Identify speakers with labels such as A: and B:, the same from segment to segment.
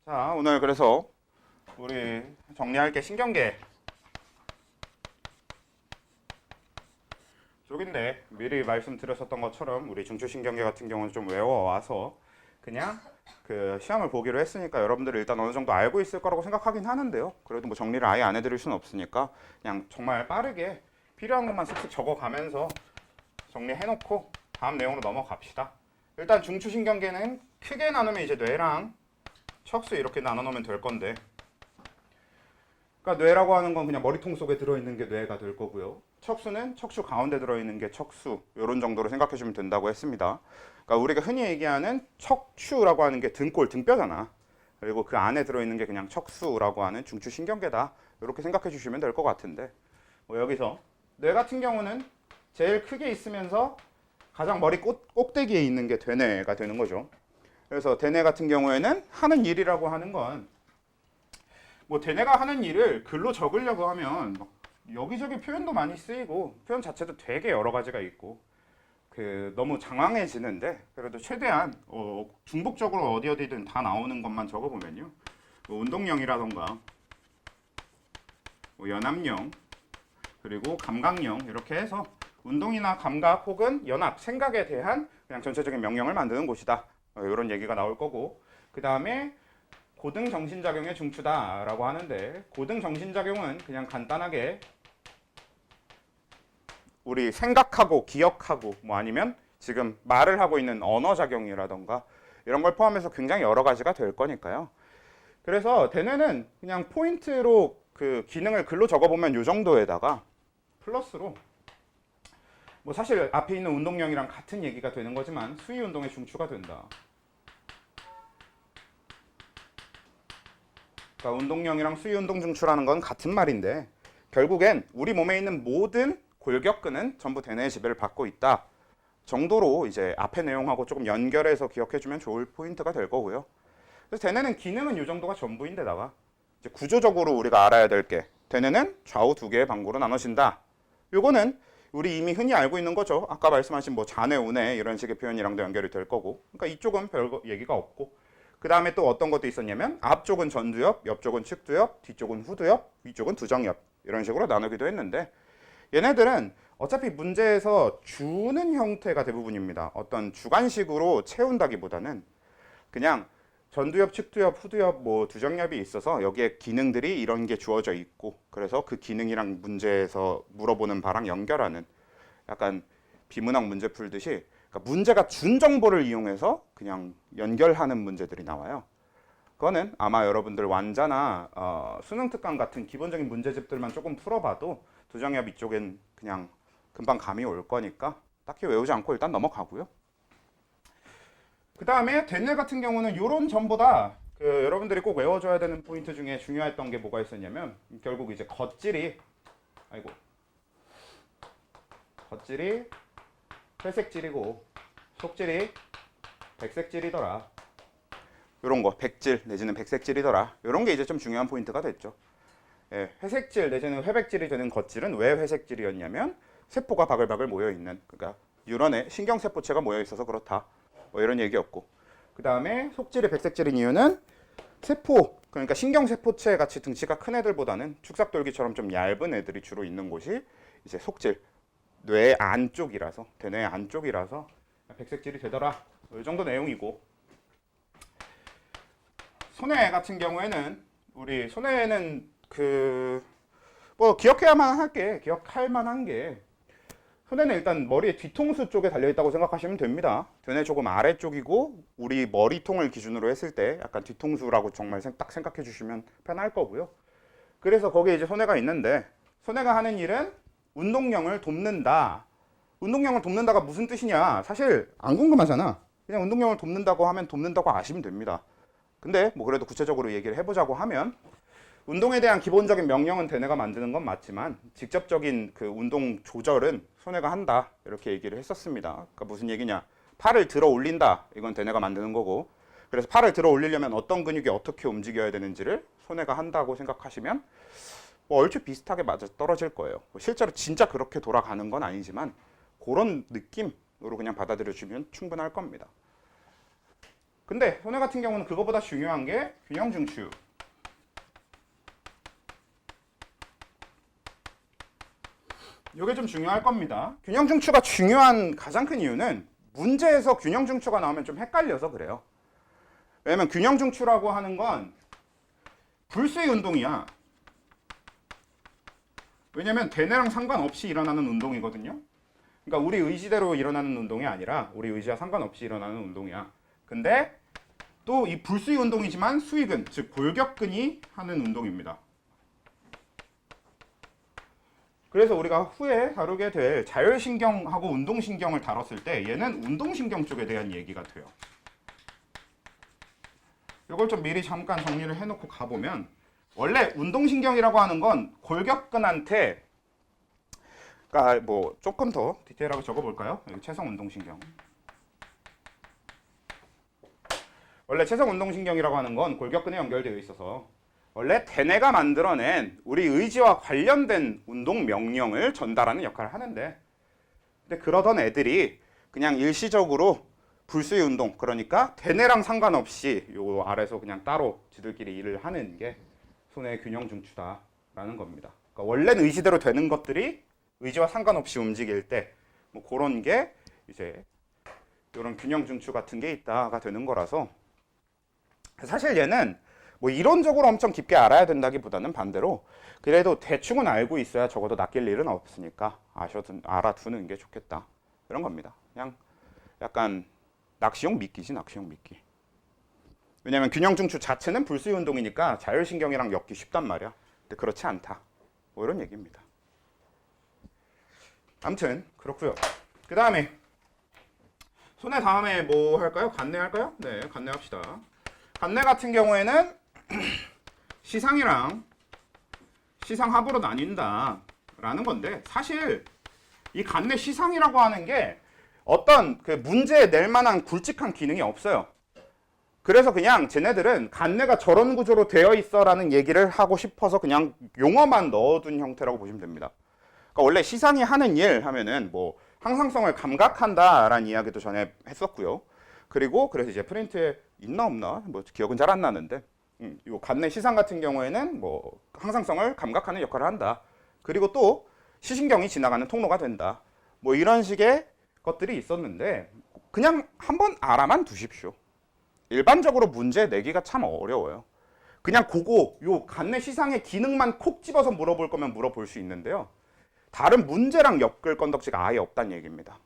A: 자, 오늘 그래서 우리 정리할 게 신경계 쪽인데 미리 말씀드렸었던 것처럼 우리 중추신경계 같은 경우는 좀 외워와서 그냥 그 시험을 보기로 했으니까 여러분들이 일단 어느 정도 알고 있을 거라고 생각하긴 하는데요. 그래도 뭐 정리를 아예 안 해드릴 수는 없으니까 그냥 정말 빠르게 필요한 것만 슥슥 적어가면서 정리해놓고 다음 내용으로 넘어갑시다. 일단 중추신경계는 크게 나누면 이제 뇌랑 척수 이렇게 나눠놓으면 될 건데, 그러니까 뇌라고 하는 건 그냥 머리통 속에 들어있는 게 뇌가 될 거고요. 척수는 척추 가운데 들어있는 게 척수, 이런 정도로 생각해 주면 된다고 했습니다. 그러니까 우리가 흔히 얘기하는 척추라고 하는 게 등골, 등뼈잖아. 그리고 그 안에 들어있는 게 그냥 척수라고 하는 중추신경계다. 이렇게 생각해 주시면 될 것 같은데, 뭐 여기서 뇌 같은 경우는 제일 크게 있으면서 가장 머리 꼭대기에 있는 게 대뇌가 되는 거죠. 그래서 대뇌 같은 경우에는 하는 일이라고 하는 건, 뭐 대뇌가 하는 일을 글로 적으려고 하면 막 여기저기 표현도 많이 쓰이고 표현 자체도 되게 여러 가지가 있고 그 너무 장황해지는데, 그래도 최대한 중복적으로 어디든 다 나오는 것만 적어보면요, 뭐 운동령이라던가 뭐 연합령 그리고 감각령 이렇게 해서 운동이나 감각 혹은 연합, 생각에 대한 그냥 전체적인 명령을 만드는 곳이다, 이런 얘기가 나올 거고, 그 다음에 고등정신작용의 중추다라고 하는데, 고등정신작용은 그냥 간단하게 우리 생각하고 기억하고 뭐 아니면 지금 말을 하고 있는 언어작용이라던가 이런 걸 포함해서 굉장히 여러 가지가 될 거니까요. 그래서 대뇌는 그냥 포인트로 그 기능을 글로 적어보면 이 정도에다가 플러스로 뭐 사실 앞에 있는 운동령이랑 같은 얘기가 되는 거지만 수위운동의 중추가 된다. 그러니까 운동령이랑 수위운동 중추라는 건 같은 말인데, 결국엔 우리 몸에 있는 모든 골격근은 전부 대뇌의 지배를 받고 있다 정도로 이제 앞의 내용하고 조금 연결해서 기억해주면 좋을 포인트가 될 거고요. 그래서 대뇌는 기능은 이 정도가 전부인데다가 이제 구조적으로 우리가 알아야 될 게, 대뇌는 좌우 두 개의 방구로 나눠진다. 요거는 우리 이미 흔히 알고 있는 거죠. 아까 말씀하신 뭐 좌뇌, 우뇌 이런 식의 표현이랑도 연결이 될 거고, 그러니까 이쪽은 별 얘기가 없고, 그 다음에 또 어떤 것도 있었냐면 앞쪽은 전두엽, 옆쪽은 측두엽, 뒤쪽은 후두엽, 위쪽은 두정엽, 이런 식으로 나누기도 했는데, 얘네들은 어차피 문제에서 주는 형태가 대부분입니다. 어떤 주관식으로 채운다기보다는 그냥 전두엽, 측두엽, 후두엽, 뭐 두정엽이 있어서 여기에 기능들이 이런 게 주어져 있고, 그래서 그 기능이랑 문제에서 물어보는 바랑 연결하는, 약간 비문학 문제 풀듯이 그러니까 문제가 준 정보를 이용해서 그냥 연결하는 문제들이 나와요. 그거는 아마 여러분들 완자나 수능 특강 같은 기본적인 문제집들만 조금 풀어봐도 두정엽 이쪽엔 그냥 금방 감이 올 거니까 딱히 외우지 않고 일단 넘어가고요. 그 다음에 대뇌 같은 경우는 이런 점보다 그 여러분들이 꼭 외워줘야 되는 포인트 중에 중요했던 게 뭐가 있었냐면, 결국 이제 겉질이 회색질이고 속질이 백색질이더라. 이런 거 백질 내지는 백색질이더라. 이런 게 이제 좀 중요한 포인트가 됐죠. 예, 회색질 내지는 회백질이 되는 겉질은 왜 회색질이었냐면 세포가 바글바글 모여 있는, 그러니까 뉴런에 신경세포체가 모여 있어서 그렇다, 뭐 이런 얘기였고, 그 다음에 속질이 백색질인 이유는 세포, 그러니까 신경세포체 같이 등치가 큰 애들보다는 축삭돌기처럼 좀 얇은 애들이 주로 있는 곳이 이제 속질, 뇌 안쪽이라서, 대뇌 안쪽이라서 백색질이 되더라, 이 정도 내용이고, 손해 같은 경우에는 우리 손해는 뭐 기억할 만한 게 손해는 일단 머리의 뒤통수 쪽에 달려있다고 생각하시면 됩니다. 대뇌 조금 아래쪽이고 우리 머리통을 기준으로 했을 때 약간 뒤통수라고 정말 딱 생각해 주시면 편할 거고요. 그래서 거기에 이제 손해가 있는데, 손해가 하는 일은 운동령을 돕는다. 운동령을 돕는다가 무슨 뜻이냐, 사실 안 궁금하잖아. 그냥 운동령을 돕는다고 하면 돕는다고 아시면 됩니다. 근데 뭐 그래도 구체적으로 얘기를 해보자고 하면, 운동에 대한 기본적인 명령은 대뇌가 만드는 건 맞지만 직접적인 그 운동 조절은 손해가 한다, 이렇게 얘기를 했었습니다. 그러니까 무슨 얘기냐, 팔을 들어 올린다, 이건 대뇌가 만드는 거고, 그래서 팔을 들어 올리려면 어떤 근육이 어떻게 움직여야 되는지를 손해가 한다고 생각하시면 뭐 얼추 비슷하게 맞아 떨어질 거예요. 실제로 진짜 그렇게 돌아가는 건 아니지만 그런 느낌으로 그냥 받아들여 주면 충분할 겁니다. 근데 손해 같은 경우는 그거보다 중요한 게 균형 중추. 이게 좀 중요할 겁니다. 균형 중추가 중요한 가장 큰 이유는 문제에서 균형 중추가 나오면 좀 헷갈려서 그래요. 왜냐면 균형 중추라고 하는 건 불수의 운동이야. 왜냐면 대뇌랑 상관없이 일어나는 운동이거든요. 그러니까 우리 의지대로 일어나는 운동이 아니라 우리 의지와 상관없이 일어나는 운동이야. 근데 또 이 불수의 운동이지만 수익은, 즉 골격근이 하는 운동입니다. 그래서 우리가 후에 다루게 될 자율신경하고 운동신경을 다뤘을 때 얘는 운동신경 쪽에 대한 얘기가 돼요. 이걸 좀 미리 잠깐 정리를 해놓고 가보면 원래 운동신경이라고 하는 건 골격근한테, 그러니까 뭐 조금 더 디테일하게 적어볼까요? 여기 채성운동신경. 원래 채성운동신경이라고 하는 건 골격근에 연결되어 있어서 원래 대뇌가 만들어낸 우리 의지와 관련된 운동 명령을 전달하는 역할을 하는데, 근데 그러던 애들이 그냥 일시적으로 불수의 운동, 그러니까 대뇌랑 상관없이 요 아래서 그냥 따로 지들끼리 일을 하는 게 손의 균형 중추다라는 겁니다. 그러니까 원래는 의지대로 되는 것들이 의지와 상관없이 움직일 때 뭐 그런 게 이제 이런 균형 중추 같은 게 있다가 되는 거라서, 사실 얘는 뭐 이론적으로 엄청 깊게 알아야 된다기보다는 반대로 그래도 대충은 알고 있어야 적어도 낚일 일은 없으니까 알아두는 게 좋겠다, 이런 겁니다. 그냥 약간 낚시용 미끼지, 낚시용 미끼. 왜냐면 균형 중추 자체는 불수의 운동이니까 자율신경이랑 엮기 쉽단 말이야. 근데 그렇지 않다, 뭐 이런 얘기입니다. 아무튼 그렇고요. 그 다음에 손해 다음에 뭐 할까요? 간내 할까요? 네, 간내 합시다. 간내 같은 경우에는 시상이랑 시상합으로 나뉜다 라는 건데, 사실 이 간내 시상이라고 하는 게 어떤 그 문제에 낼 만한 굵직한 기능이 없어요. 그래서 그냥 쟤네들은 간내가 저런 구조로 되어 있어 라는 얘기를 하고 싶어서 그냥 용어만 넣어둔 형태라고 보시면 됩니다. 그러니까 원래 시상이 하는 일 하면은 뭐 항상성을 감각한다 라는 이야기도 전에 했었고요. 그리고 그래서 이제 프린트에 있나 없나 뭐 기억은 잘 안 나는데, 이 간내 시상 같은 경우에는 뭐 항상성을 감각하는 역할을 한다. 그리고 또 시신경이 지나가는 통로가 된다. 뭐 이런 식의 것들이 있었는데 그냥 한번 알아만 두십시오. 일반적으로 문제 내기가 참 어려워요. 그냥 그거 요 간내 시상의 기능만 콕 집어서 물어볼 거면 물어볼 수 있는데요. 다른 문제랑 엮을 건덕지가 아예 없다는 얘기입니다.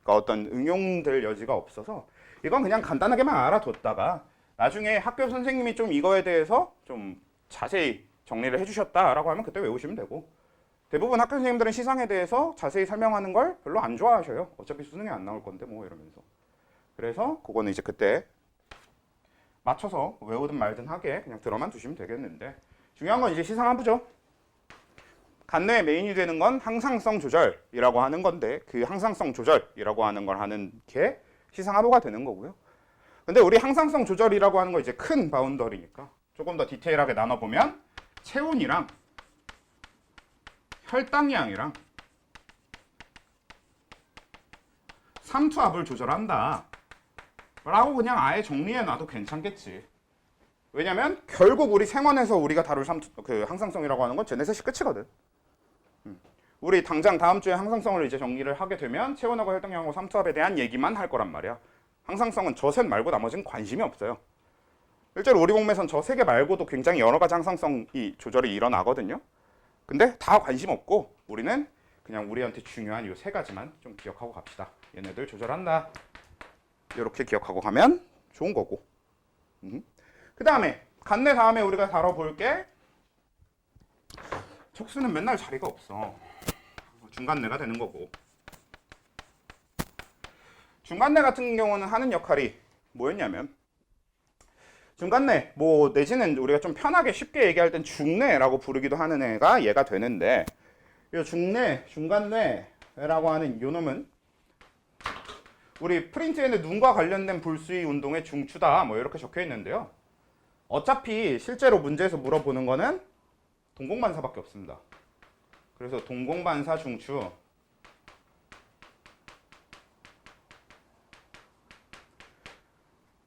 A: 그러니까 어떤 응용될 여지가 없어서 이건 그냥 간단하게만 알아뒀다가 나중에 학교 선생님이 좀 이거에 대해서 좀 자세히 정리를 해주셨다라고 하면 그때 외우시면 되고, 대부분 학교 선생님들은 시상에 대해서 자세히 설명하는 걸 별로 안 좋아하셔요. 어차피 수능에 안 나올 건데 뭐 이러면서. 그래서 그거는 이제 그때 맞춰서 외우든 말든 하게 그냥 들어만 두시면 되겠는데, 중요한 건 이제 시상하부죠. 간내의 메인이 되는 건 항상성 조절이라고 하는 건데, 그 항상성 조절이라고 하는 걸 하는 게 시상하부가 되는 거고요. 근데 우리 항상성 조절이라고 하는 거 이제 큰 바운더리니까 조금 더 디테일하게 나눠보면 체온이랑 혈당량이랑 삼투압을 조절한다 라고 그냥 아예 정리해 놔도 괜찮겠지. 왜냐면 결국 우리 생원에서 우리가 다룰 그 항상성이라고 하는 건 제네셋이 끝이거든. 우리 당장 다음 주에 항상성을 이제 정리를 하게 되면 체온하고 혈당량하고 삼투압에 대한 얘기만 할 거란 말이야. 항상성은 저 셋 말고 나머지는 관심이 없어요. 실제로 우리 몸에선 저 세 개 말고도 굉장히 여러 가지 항상성이 조절이 일어나거든요. 근데 다 관심 없고 우리는 그냥 우리한테 중요한 이 세 가지만 좀 기억하고 갑시다. 얘네들 조절한다. 이렇게 기억하고 가면 좋은 거고. 그 다음에 간내 다음에 우리가 다뤄볼 게, 척수는 맨날 자리가 없어. 중간내가 되는 거고. 중간내 같은 경우는 하는 역할이 뭐였냐면, 중간내 뭐 내지는 우리가 좀 편하게 쉽게 얘기할 땐 중내라고 부르기도 하는 애가 얘가 되는데, 이 중내, 중간내라고 하는 요 놈은 우리 프린트에는 눈과 관련된 불수의 운동의 중추다 뭐 이렇게 적혀 있는데요. 어차피 실제로 문제에서 물어보는 거는 동공반사밖에 없습니다. 그래서 동공반사 중추,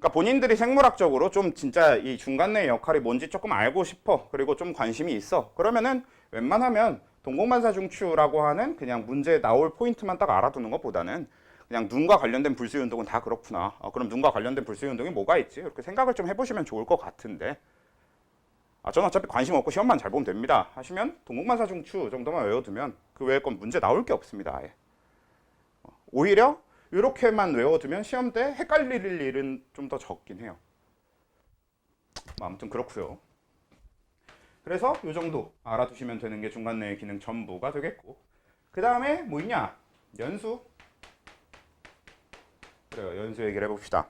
A: 그러니까 본인들이 생물학적으로 좀 진짜 이 중간내의 역할이 뭔지 조금 알고 싶어. 그리고 좀 관심이 있어. 그러면은 웬만하면 동공반사중추라고 하는 그냥 문제에 나올 포인트만 딱 알아두는 것보다는 그냥 눈과 관련된 불수의 운동은 다 그렇구나. 그럼 눈과 관련된 불수의 운동이 뭐가 있지? 이렇게 생각을 좀 해보시면 좋을 것 같은데. 저는 어차피 관심 없고 시험만 잘 보면 됩니다. 하시면 동공반사중추 정도만 외워두면 그 외의 건 문제 나올 게 없습니다. 아예. 오히려 이렇게만 외워두면 시험 때 헷갈릴 일은 좀 더 적긴 해요. 아무튼 그렇고요. 그래서 이 정도 알아두시면 되는 게 중간내의 기능 전부가 되겠고, 그 다음에 뭐 있냐? 연수. 그래요. 연수 얘기를 해봅시다.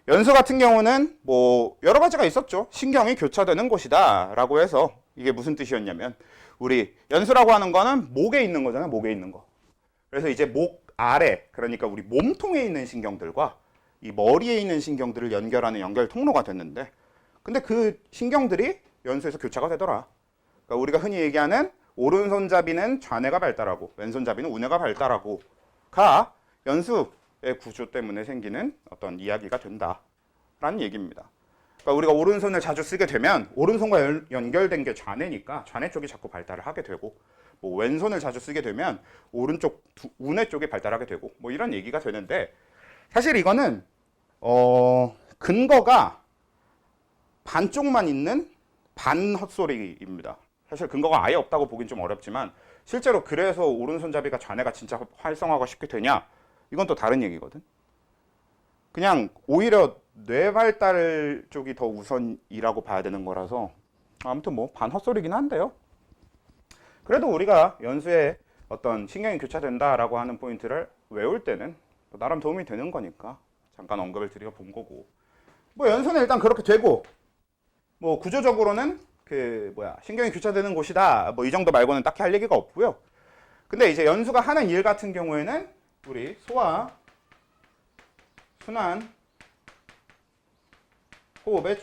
A: 연수 같은 경우는 뭐 여러 가지가 있었죠. 신경이 교차되는 곳이다 라고 해서 이게 무슨 뜻이었냐면, 우리 연수라고 하는 거는 목에 있는 거잖아요. 목에 있는 거. 그래서 이제 목 아래, 그러니까 우리 몸통에 있는 신경들과 이 머리에 있는 신경들을 연결하는 연결 통로가 됐는데, 근데 그 신경들이 연수에서 교차가 되더라. 그러니까 우리가 흔히 얘기하는 오른손잡이는 좌뇌가 발달하고 왼손잡이는 우뇌가 발달하고가 연수의 구조 때문에 생기는 어떤 이야기가 된다라는 얘기입니다. 그러니까 우리가 오른손을 자주 쓰게 되면 오른손과 연결된 게 좌뇌니까 좌뇌 쪽이 자꾸 발달을 하게 되고, 뭐 왼손을 자주 쓰게 되면 오른쪽 우뇌 쪽이 발달하게 되고, 뭐 이런 얘기가 되는데, 사실 이거는 근거가 반쪽만 있는 반 헛소리입니다. 사실 근거가 아예 없다고 보긴 좀 어렵지만, 실제로 그래서 오른손잡이가 좌뇌가 진짜 활성화가 쉽게 되냐, 이건 또 다른 얘기거든. 그냥 오히려 뇌 발달 쪽이 더 우선이라고 봐야 되는 거라서, 아무튼 뭐 반 헛소리긴 한데요. 그래도 우리가 연수에 어떤 신경이 교차된다라고 하는 포인트를 외울 때는 나름 도움이 되는 거니까 잠깐 언급을 드려 본 거고, 뭐 연수는 일단 그렇게 되고, 뭐 구조적으로는 신경이 교차되는 곳이다, 뭐 이 정도 말고는 딱히 할 얘기가 없고요. 근데 이제 연수가 하는 일 같은 경우에는 우리 소화, 순환, 호흡의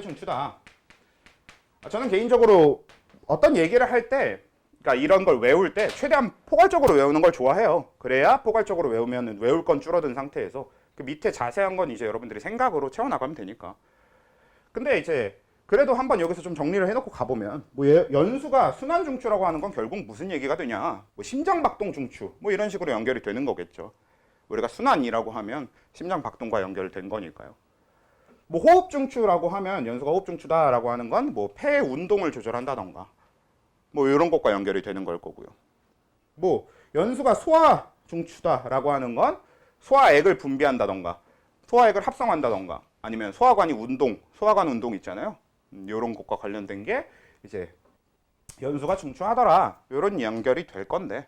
A: 중추다. 저는 개인적으로 어떤 얘기를 할 때, 그러니까 이런 걸 외울 때 최대한 포괄적으로 외우는 걸 좋아해요. 그래야 포괄적으로 외우면 외울 건 줄어든 상태에서 그 밑에 자세한 건 이제 여러분들이 생각으로 채워나가면 되니까. 근데 이제 그래도 한번 여기서 좀 정리를 해놓고 가보면, 뭐 연수가 순환중추라고 하는 건 결국 무슨 얘기가 되냐, 뭐 심장박동중추 뭐 이런 식으로 연결이 되는 거겠죠. 우리가 순환이라고 하면 심장박동과 연결된 거니까요. 뭐 호흡중추라고 하면 연수가 호흡중추다라고 하는 건 뭐 폐 운동을 조절한다던가 뭐 이런 것과 연결이 되는 걸 거고요. 뭐 연수가 소화중추다라고 하는 건 소화액을 분비한다던가 소화액을 합성한다던가 아니면 소화관 운동 있잖아요. 이런 것과 관련된 게 이제 연수가 중추하더라, 이런 연결이 될 건데,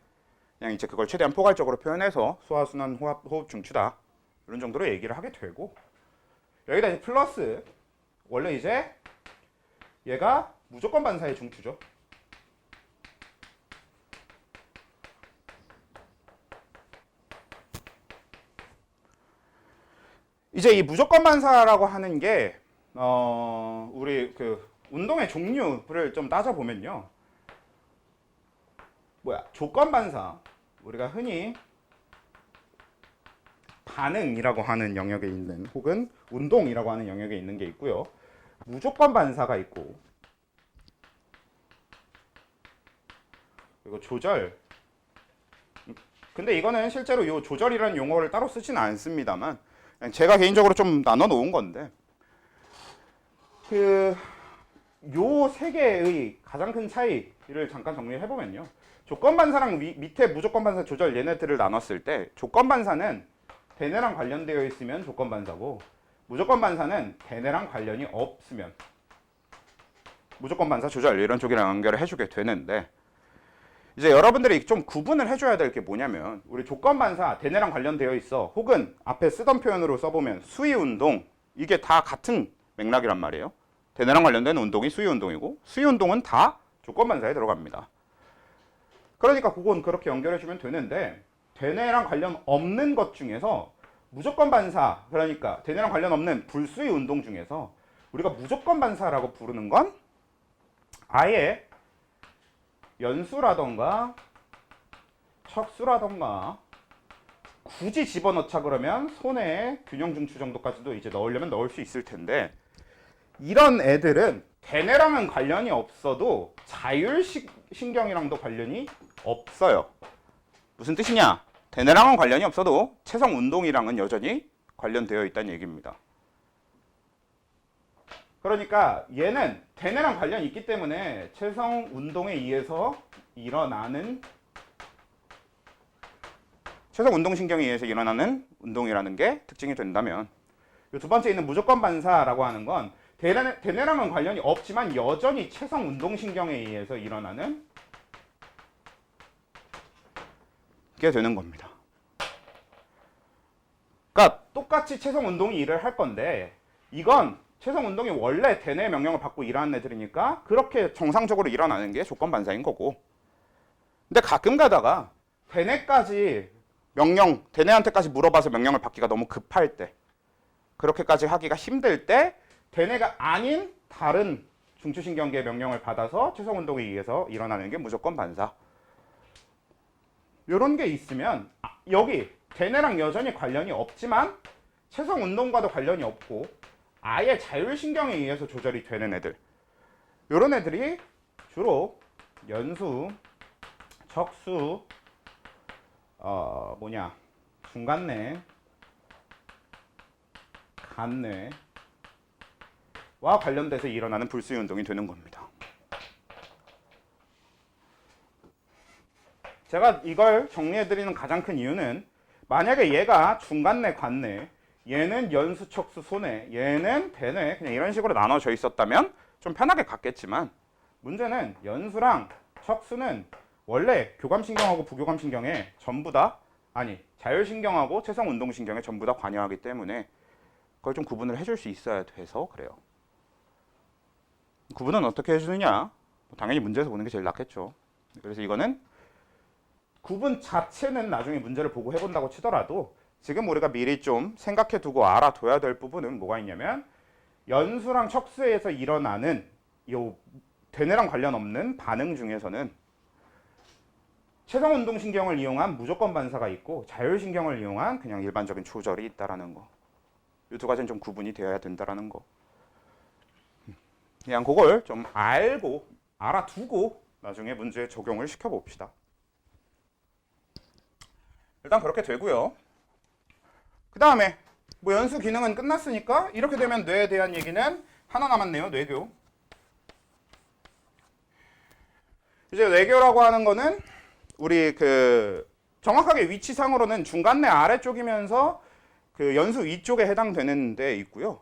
A: 그냥 이제 그걸 최대한 포괄적으로 표현해서 소화순환 호흡 중추다 이런 정도로 얘기를 하게 되고, 여기다 이제 플러스, 원래 이제 얘가 무조건 반사의 중추죠. 이제 이 무조건 반사라고 하는 게 우리 그 운동의 종류를 좀 따져보면요, 조건 반사, 우리가 흔히 반응이라고 하는 영역에 있는, 혹은 운동이라고 하는 영역에 있는 게 있고요. 무조건 반사가 있고, 그리고 조절. 근데 이거는 실제로 이 조절이라는 용어를 따로 쓰지는 않습니다만, 제가 개인적으로 좀 나눠 놓은 건데, 요 세 개의 가장 큰 차이를 잠깐 정리를 해보면요, 조건 반사랑 밑에 무조건 반사, 조절, 얘네들을 나눴을 때 조건 반사는 대뇌랑 관련되어 있으면 조건 반사고, 무조건 반사는 대뇌랑 관련이 없으면 무조건 반사, 조절 이런 쪽이랑 연결을 해주게 되는데, 이제 여러분들이 좀 구분을 해줘야 될 게 뭐냐면, 우리 조건 반사 대뇌랑 관련되어 있어, 혹은 앞에 쓰던 표현으로 써보면 수위 운동, 이게 다 같은 맥락이란 말이에요. 대뇌랑 관련된 운동이 수위 운동이고, 수위 운동은 다 조건 반사에 들어갑니다. 그러니까 그건 그렇게 연결해주면 되는데, 대뇌랑 관련 없는 것 중에서 무조건 반사, 그러니까 대뇌랑 관련 없는 불수위 운동 중에서 우리가 무조건 반사라고 부르는 건 아예 연수라던가 척수라던가 굳이 집어넣자 그러면 손에 균형 중추 정도까지도 이제 넣으려면 넣을 수 있을 텐데, 이런 애들은 대뇌랑은 관련이 없어도 자율신경이랑도 관련이 없어요. 무슨 뜻이냐? 대뇌랑은 관련이 없어도 체성 운동이랑은 여전히 관련되어 있다는 얘기입니다. 그러니까 얘는 대뇌랑 관련이 있기 때문에 체성 운동에 의해서 일어나는, 체성 운동신경에 의해서 일어나는 운동이라는 게 특징이 된다면, 이 두 번째 있는 무조건 반사라고 하는 건 대뇌랑은 관련이 없지만 여전히 체성 운동신경에 의해서 일어나는 게 되는 겁니다. 그러니까 똑같이 체성 운동이 일을 할 건데, 이건 체성 운동이 원래 대뇌 명령을 받고 일하는 애들이니까 그렇게 정상적으로 일어나는 게 조건 반사인 거고, 근데 가끔 가다가 대뇌까지 대뇌한테까지 물어봐서 명령을 받기가 너무 급할 때, 그렇게까지 하기가 힘들 때 대뇌가 아닌 다른 중추신경계의 명령을 받아서 체성 운동에 의해서 일어나는 게 무조건 반사. 이런 게 있으면 여기 대뇌랑 여전히 관련이 없지만 체성 운동과도 관련이 없고 아예 자율신경에 의해서 조절이 되는 애들, 이런 애들이 주로 연수, 척수, 중간뇌, 간뇌와 관련돼서 일어나는 불수의 운동이 되는 겁니다. 제가 이걸 정리해드리는 가장 큰 이유는, 만약에 얘가 중간뇌, 간뇌, 얘는 연수, 척수, 소뇌, 얘는 대뇌, 그냥 이런 식으로 나눠져 있었다면 좀 편하게 갔겠지만, 문제는 연수랑 척수는 원래 교감신경하고 부교감신경에 전부 다, 자율신경하고 체성운동신경에 전부 다 관여하기 때문에 그걸 좀 구분을 해줄 수 있어야 돼서 그래요. 구분은 어떻게 해주느냐? 당연히 문제에서 보는 게 제일 낫겠죠. 그래서 이거는 구분 자체는 나중에 문제를 보고 해본다고 치더라도 지금 우리가 미리 좀 생각해두고 알아둬야 될 부분은 뭐가 있냐면, 연수랑 척수에서 일어나는 요 대뇌랑 관련 없는 반응 중에서는 체성운동신경을 이용한 무조건 반사가 있고 자율신경을 이용한 그냥 일반적인 조절이 있다라는 거. 이 두 가지는 좀 구분이 되어야 된다라는 거. 그냥 그걸 좀 알아두고 나중에 문제에 적용을 시켜봅시다. 일단 그렇게 되고요. 그 다음에 뭐 연수 기능은 끝났으니까 이렇게 되면 뇌에 대한 얘기는 하나 남았네요. 뇌교. 이제 뇌교라고 하는 거는 우리 정확하게 위치상으로는 중간뇌 아래쪽이면서 연수 위쪽에 해당되는 데 있고요.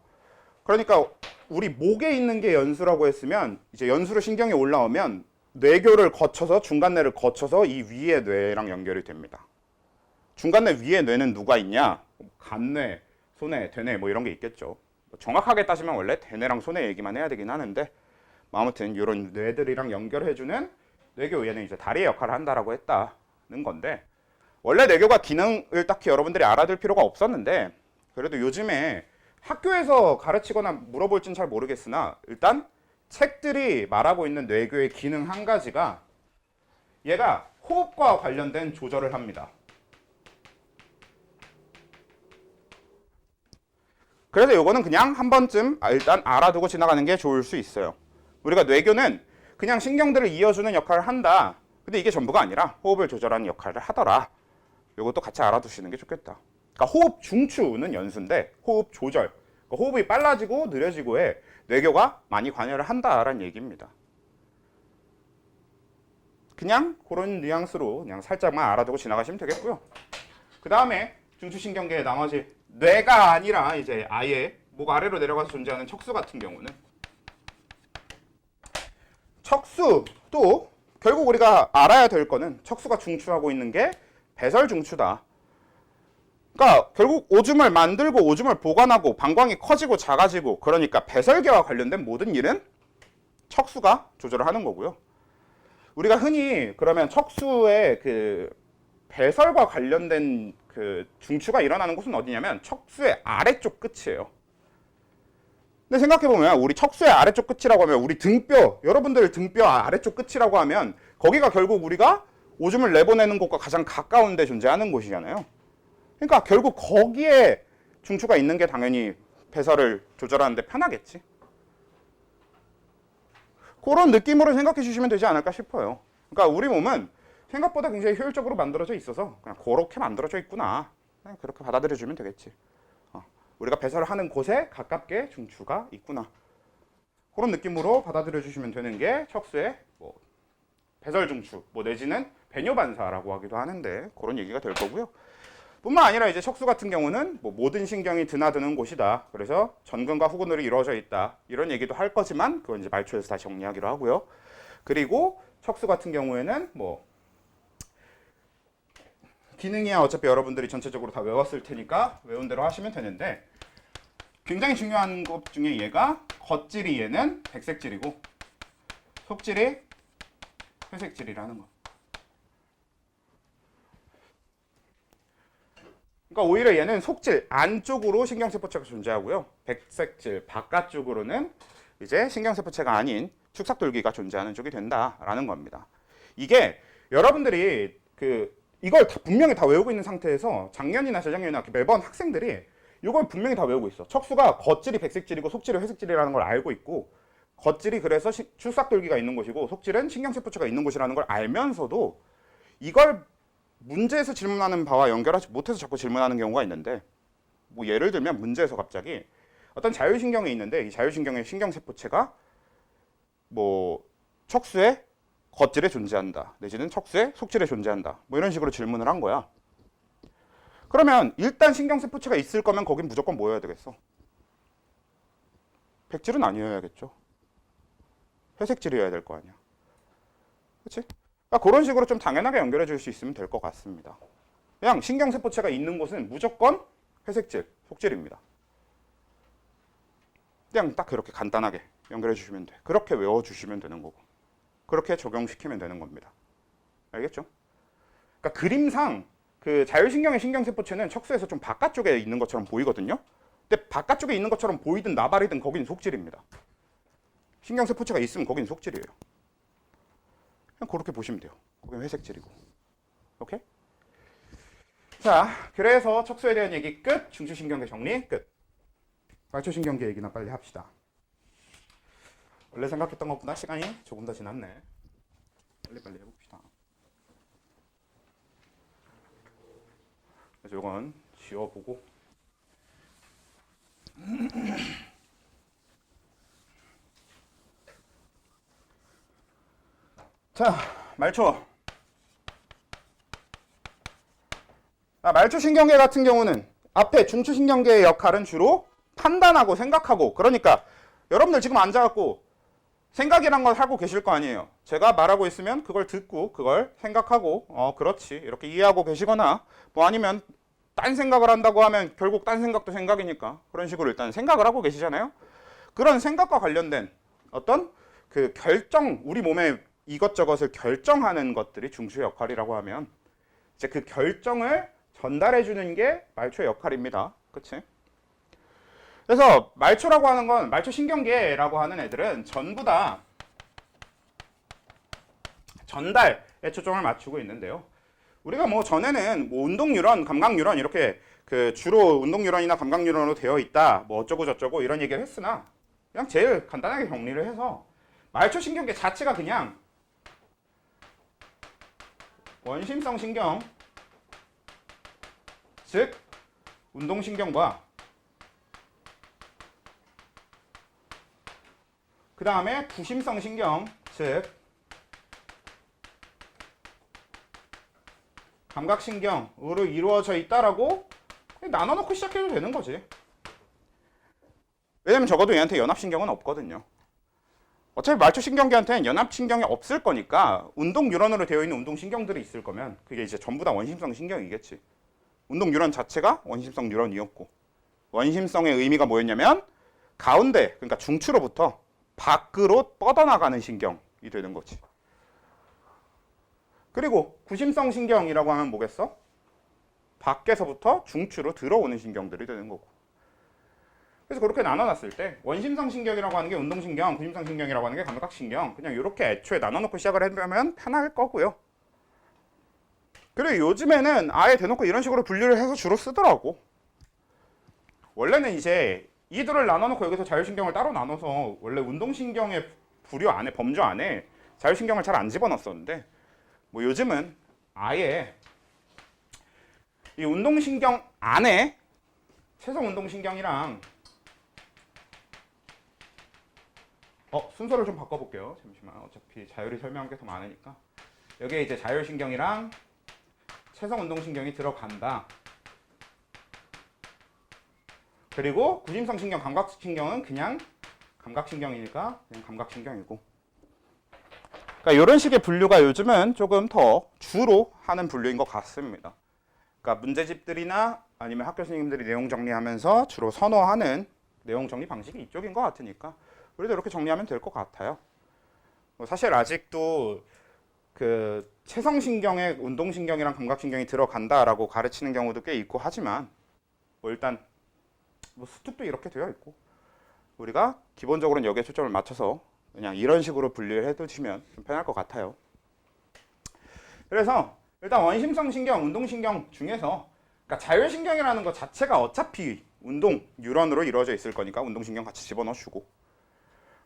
A: 그러니까 우리 목에 있는 게 연수라고 했으면 이제 연수로 신경이 올라오면 뇌교를 거쳐서 중간뇌를 거쳐서 이 위의 뇌랑 연결이 됩니다. 중간뇌 위에 뇌는 누가 있냐? 간뇌, 소뇌, 대뇌 뭐 이런 게 있겠죠. 정확하게 따지면 원래 대뇌랑 소뇌 얘기만 해야 되긴 하는데, 아무튼 이런 뇌들이랑 연결해주는 뇌교, 얘는 이제 다리의 역할을 한다라고 했다는 건데, 원래 뇌교가 기능을 딱히 여러분들이 알아둘 필요가 없었는데, 그래도 요즘에 학교에서 가르치거나 물어볼진 잘 모르겠으나 일단 책들이 말하고 있는 뇌교의 기능 한 가지가, 얘가 호흡과 관련된 조절을 합니다. 그래서 요거는 그냥 한 번쯤 일단 알아두고 지나가는 게 좋을 수 있어요. 우리가 뇌교는 그냥 신경들을 이어주는 역할을 한다. 근데 이게 전부가 아니라 호흡을 조절하는 역할을 하더라. 요것도 같이 알아두시는 게 좋겠다. 그러니까 호흡 중추는 연수인데 호흡 조절, 그러니까 호흡이 빨라지고 느려지고에 뇌교가 많이 관여를 한다라는 얘기입니다. 그냥 그런 뉘앙스로 그냥 살짝만 알아두고 지나가시면 되겠고요. 그 다음에 중추신경계의 나머지 뇌가 아니라 이제 아예 목 아래로 내려가서 존재하는 척수 같은 경우는, 척수도 결국 우리가 알아야 될 거는 척수가 중추하고 있는 게 배설중추다. 그러니까 결국 오줌을 만들고 오줌을 보관하고 방광이 커지고 작아지고, 그러니까 배설계와 관련된 모든 일은 척수가 조절을 하는 거고요. 우리가 흔히 그러면 척수의 배설과 관련된 중추가 일어나는 곳은 어디냐면 척수의 아래쪽 끝이에요. 근데 생각해보면 우리 척수의 아래쪽 끝이라고 하면 우리 등뼈, 여러분들 등뼈 아래쪽 끝이라고 하면 거기가 결국 우리가 오줌을 내보내는 곳과 가장 가까운 데 존재하는 곳이잖아요. 그러니까 결국 거기에 중추가 있는 게 당연히 배설을 조절하는데 편하겠지. 그런 느낌으로 생각해 주시면 되지 않을까 싶어요. 그러니까 우리 몸은 생각보다 굉장히 효율적으로 만들어져 있어서 그냥 그렇게 만들어져 있구나. 그냥 그렇게 받아들여 주면 되겠지. 우리가 배설을 하는 곳에 가깝게 중추가 있구나. 그런 느낌으로 받아들여 주시면 되는 게 척수의 뭐 배설 중추, 뭐 내지는 배뇨 반사라고 하기도 하는데 그런 얘기가 될 거고요. 뿐만 아니라 이제 척수 같은 경우는 뭐 모든 신경이 드나드는 곳이다. 그래서 전근과 후근으로 이루어져 있다. 이런 얘기도 할 거지만 그건 이제 말초에서 다시 정리하기로 하고요. 그리고 척수 같은 경우에는 뭐 기능이야 어차피 여러분들이 전체적으로 다 외웠을 테니까 외운 대로 하시면 되는데 굉장히 중요한 것 중에 얘가 겉질이 얘는 백색질이고 속질이 회색질이라는 거. 그러니까 오히려 얘는 속질 안쪽으로 신경세포체가 존재하고요. 백색질 바깥쪽으로는 이제 신경세포체가 아닌 축삭돌기가 존재하는 쪽이 된다라는 겁니다. 이게 여러분들이 이걸 분명히 다 외우고 있는 상태에서 작년이나 재작년이나 매번 학생들이 이걸 분명히 다 외우고 있어. 척수가 겉질이 백색질이고 속질이 회색질이라는 걸 알고 있고 겉질이 그래서 출삭돌기가 있는 곳이고 속질은 신경세포체가 있는 곳이라는 걸 알면서도 이걸 문제에서 질문하는 바와 연결하지 못해서 자꾸 질문하는 경우가 있는데 뭐 예를 들면 문제에서 갑자기 어떤 자율신경이 있는데 이 자율신경의 신경세포체가 뭐 척수의 겉질에 존재한다 내지는 척수의 속질에 존재한다 뭐 이런 식으로 질문을 한 거야. 그러면 일단 신경세포체가 있을 거면 거긴 무조건 뭐여야 되겠어? 백질은 아니어야겠죠. 회색질이어야 될 거 아니야. 그렇지? 그러니까 그런 식으로 좀 당연하게 연결해 줄 수 있으면 될 것 같습니다. 그냥 신경세포체가 있는 곳은 무조건 회색질, 속질입니다. 그냥 딱 그렇게 간단하게 연결해 주시면 돼. 그렇게 외워 주시면 되는 거고. 그렇게 적용시키면 되는 겁니다. 알겠죠? 그러니까 그림상 그 자율신경의 신경세포체는 척수에서 좀 바깥쪽에 있는 것처럼 보이거든요. 근데 바깥쪽에 있는 것처럼 보이든 나발이든 거긴 속질입니다. 신경세포체가 있으면 거긴 속질이에요. 그냥 그렇게 보시면 돼요. 거긴 회색질이고. 오케이? 자, 그래서 척수에 대한 얘기 끝. 중추신경계 정리 끝. 말초신경계 얘기나 빨리 합시다. 원래 생각했던 것보다 시간이 조금 더 지났네. 빨리빨리 해봅시다. 그래서 이건 지워보고 자, 말초. 말초신경계 같은 경우는 앞에 중추신경계의 역할은 주로 판단하고 생각하고 그러니까 여러분들 지금 앉아갖고 생각이란 걸 하고 계실 거 아니에요. 제가 말하고 있으면 그걸 듣고 그걸 생각하고 그렇지 이렇게 이해하고 계시거나 뭐 아니면 딴 생각을 한다고 하면 결국 딴 생각도 생각이니까 그런 식으로 일단 생각을 하고 계시잖아요. 그런 생각과 관련된 어떤 그 결정 우리 몸에 이것저것을 결정하는 것들이 중추의 역할이라고 하면 이제 그 결정을 전달해 주는 게 말초의 역할입니다. 그치? 그래서 말초라고 하는 건 말초신경계라고 하는 애들은 전부 다 전달에 초점을 맞추고 있는데요. 우리가 뭐 전에는 뭐 운동뉴런, 감각뉴런 이렇게 그 주로 운동뉴런이나 감각뉴런으로 되어 있다 뭐 어쩌고 저쩌고 이런 얘기를 했으나 그냥 제일 간단하게 정리를 해서 말초신경계 자체가 그냥 원심성 신경 즉 운동신경과 그 다음에 부심성 신경 즉 감각신경으로 이루어져 있다라고 나눠놓고 시작해도 되는 거지. 왜냐면 적어도 얘한테 연합신경은 없거든요. 어차피 말초신경계한테는 연합신경이 없을 거니까 운동뉴런으로 되어 있는 운동신경들이 있을 거면 그게 이제 전부 다 원심성 신경이겠지. 운동뉴런 자체가 원심성 뉴런이었고 원심성의 의미가 뭐였냐면 가운데 그러니까 중추로부터 밖으로 뻗어나가는 신경이 되는 거지. 그리고 구심성 신경이라고 하면 뭐겠어? 밖에서부터 중추로 들어오는 신경들이 되는 거고. 그래서 그렇게 나눠놨을 때 원심성 신경이라고 하는 게 운동신경, 구심성 신경이라고 하는 게 감각신경 그냥 이렇게 애초에 나눠놓고 시작을 해보면 편할 거고요. 그리고 요즘에는 아예 대놓고 이런 식으로 분류를 해서 주로 쓰더라고. 원래는 이제 이들을 나눠놓고 여기서 자율신경을 따로 나눠서 원래 운동신경의 부류 안에 범주 안에 자율신경을 잘 안 집어넣었었는데 뭐 요즘은 아예 이 운동신경 안에 채성운동신경이랑 순서를 좀 바꿔볼게요. 잠시만. 어차피 자율이 설명할 게 더 많으니까. 여기에 이제 자율신경이랑 채성운동신경이 들어간다. 그리고 구심성신경, 감각신경은 그냥 감각신경이니까 그냥 감각신경이고. 그러니까 이런 식의 분류가 요즘은 조금 더 주로 하는 분류인 것 같습니다. 그러니까 문제집들이나 아니면 학교 선생님들이 내용 정리하면서 주로 선호하는 내용 정리 방식이 이쪽인 것 같으니까 우리도 이렇게 정리하면 될 것 같아요. 사실 아직도 그 채성신경에 운동신경이랑 감각신경이 들어간다라고 가르치는 경우도 꽤 있고 하지만 뭐 일단 뭐 수특도 이렇게 되어 있고 우리가 기본적으로는 여기에 초점을 맞춰서 그냥 이런 식으로 분류를 해두시면 좀 편할 것 같아요. 그래서 일단 원심성 신경, 운동신경 중에서 그러니까 자율신경이라는 것 자체가 어차피 운동, 뉴런으로 이루어져 있을 거니까 운동신경 같이 집어넣어주고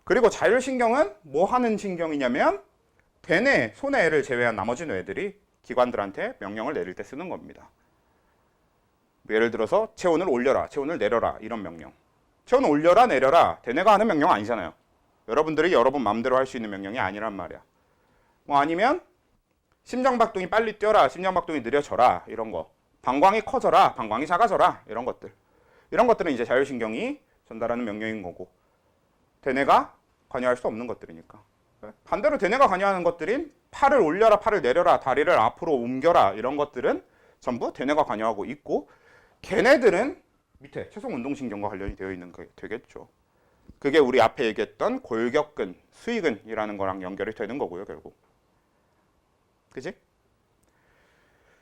A: 그리고 자율신경은 뭐 하는 신경이냐면 대뇌, 소뇌를 제외한 나머지 뇌들이 기관들한테 명령을 내릴 때 쓰는 겁니다. 예를 들어서 체온을 올려라, 체온을 내려라 이런 명령. 체온을 올려라, 내려라 대뇌가 하는 명령 아니잖아요. 여러분들이 여러분 마음대로 할 수 있는 명령이 아니란 말이야. 뭐 아니면 심장박동이 빨리 뛰어라, 심장박동이 느려져라 이런 거. 방광이 커져라, 방광이 작아져라 이런 것들. 이런 것들은 이제 자율신경이 전달하는 명령인 거고 대뇌가 관여할 수 없는 것들이니까. 반대로 대뇌가 관여하는 것들인 팔을 올려라, 팔을 내려라, 다리를 앞으로 옮겨라 이런 것들은 전부 대뇌가 관여하고 있고 걔네들은 밑에 채성운동신경과 관련이 되어 있는 게 되겠죠. 그게 우리 앞에 얘기했던 골격근, 수의근이라는 거랑 연결이 되는 거고요, 결국. 그지?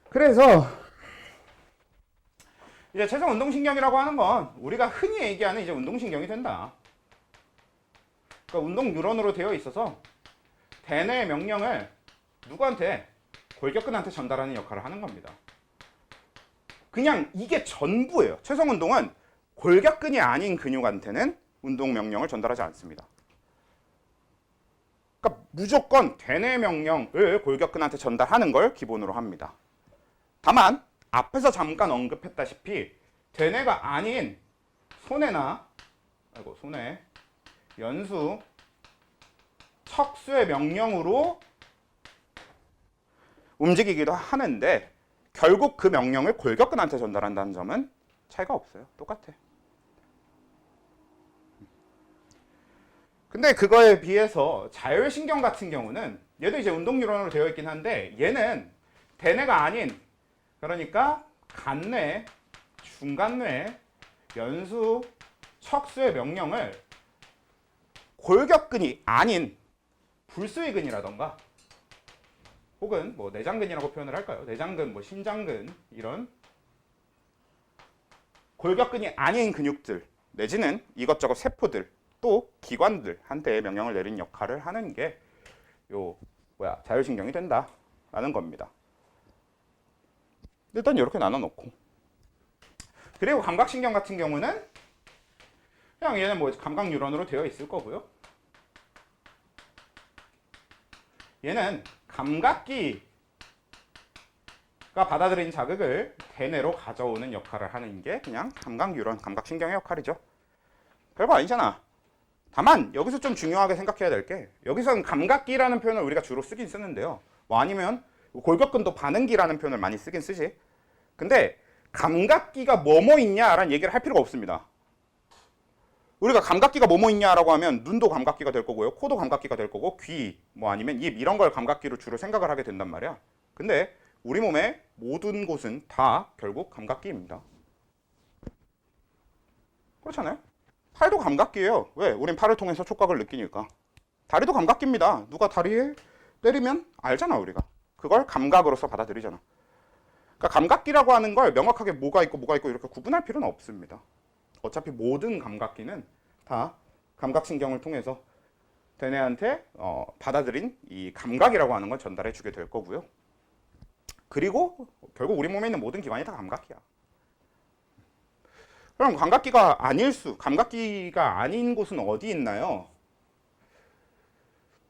A: 그래서 이제 채성운동신경이라고 하는 건 우리가 흔히 얘기하는 이제 운동신경이 된다. 그러니까 운동 뉴런으로 되어 있어서 대뇌의 명령을 누구한테? 골격근한테 전달하는 역할을 하는 겁니다. 그냥 이게 전부예요. 채성운동은 골격근이 아닌 근육한테는 운동 명령을 전달하지 않습니다. 그러니까 무조건 대뇌 명령을 골격근한테 전달하는 걸 기본으로 합니다. 다만 앞에서 잠깐 언급했다시피 대뇌가 아닌 소뇌나 소뇌, 연수, 척수의 명령으로 움직이기도 하는데 결국 그 명령을 골격근한테 전달한다는 점은 차이가 없어요. 똑같아. 근데 그거에 비해서 자율신경 같은 경우는 얘도 이제 운동 뉴런으로 되어 있긴 한데 얘는 대뇌가 아닌 그러니까 간뇌, 중간뇌, 연수, 척수의 명령을 골격근이 아닌 불수의근이라던가 혹은 뭐 내장근이라고 표현을 할까요? 내장근, 뭐 심장근 이런 골격근이 아닌 근육들 내지는 이것저것 세포들 또 기관들한테 명령을 내리는 역할을 하는 게 자율신경이 된다라는 겁니다. 일단 이렇게 나눠놓고 그리고 감각신경 같은 경우는 그냥 얘는 뭐 감각 뉴런으로 되어 있을 거고요. 얘는 감각기가 받아들인 자극을 대뇌로 가져오는 역할을 하는 게 그냥 감각 뉴런, 감각신경의 역할이죠. 별거 아니잖아. 다만 여기서 좀 중요하게 생각해야 될 게 여기서는 감각기라는 표현을 우리가 주로 쓰긴 쓰는데요. 뭐 아니면 골격근도 반응기라는 표현을 많이 쓰긴 쓰지. 근데 감각기가 뭐뭐 있냐라는 얘기를 할 필요가 없습니다. 우리가 감각기가 뭐뭐 있냐라고 하면 눈도 감각기가 될 거고요. 코도 감각기가 될 거고 귀, 뭐 아니면 입 이런 걸 감각기로 주로 생각을 하게 된단 말이야. 근데 우리 몸의 모든 곳은 다 결국 감각기입니다. 그렇잖아요? 팔도 감각기예요. 왜? 우린 팔을 통해서 촉각을 느끼니까. 다리도 감각기입니다. 누가 다리에 때리면 알잖아, 우리가. 그걸 감각으로서 받아들이잖아. 그러니까 감각기라고 하는 걸 명확하게 뭐가 있고 이렇게 구분할 필요는 없습니다. 어차피 모든 감각기는 다 감각신경을 통해서 대뇌한테 받아들인 이 감각이라고 하는 걸 전달해 주게 될 거고요. 그리고 결국 우리 몸에 있는 모든 기관이 다 감각기야. 그럼 감각기가 아닌 곳은 어디 있나요?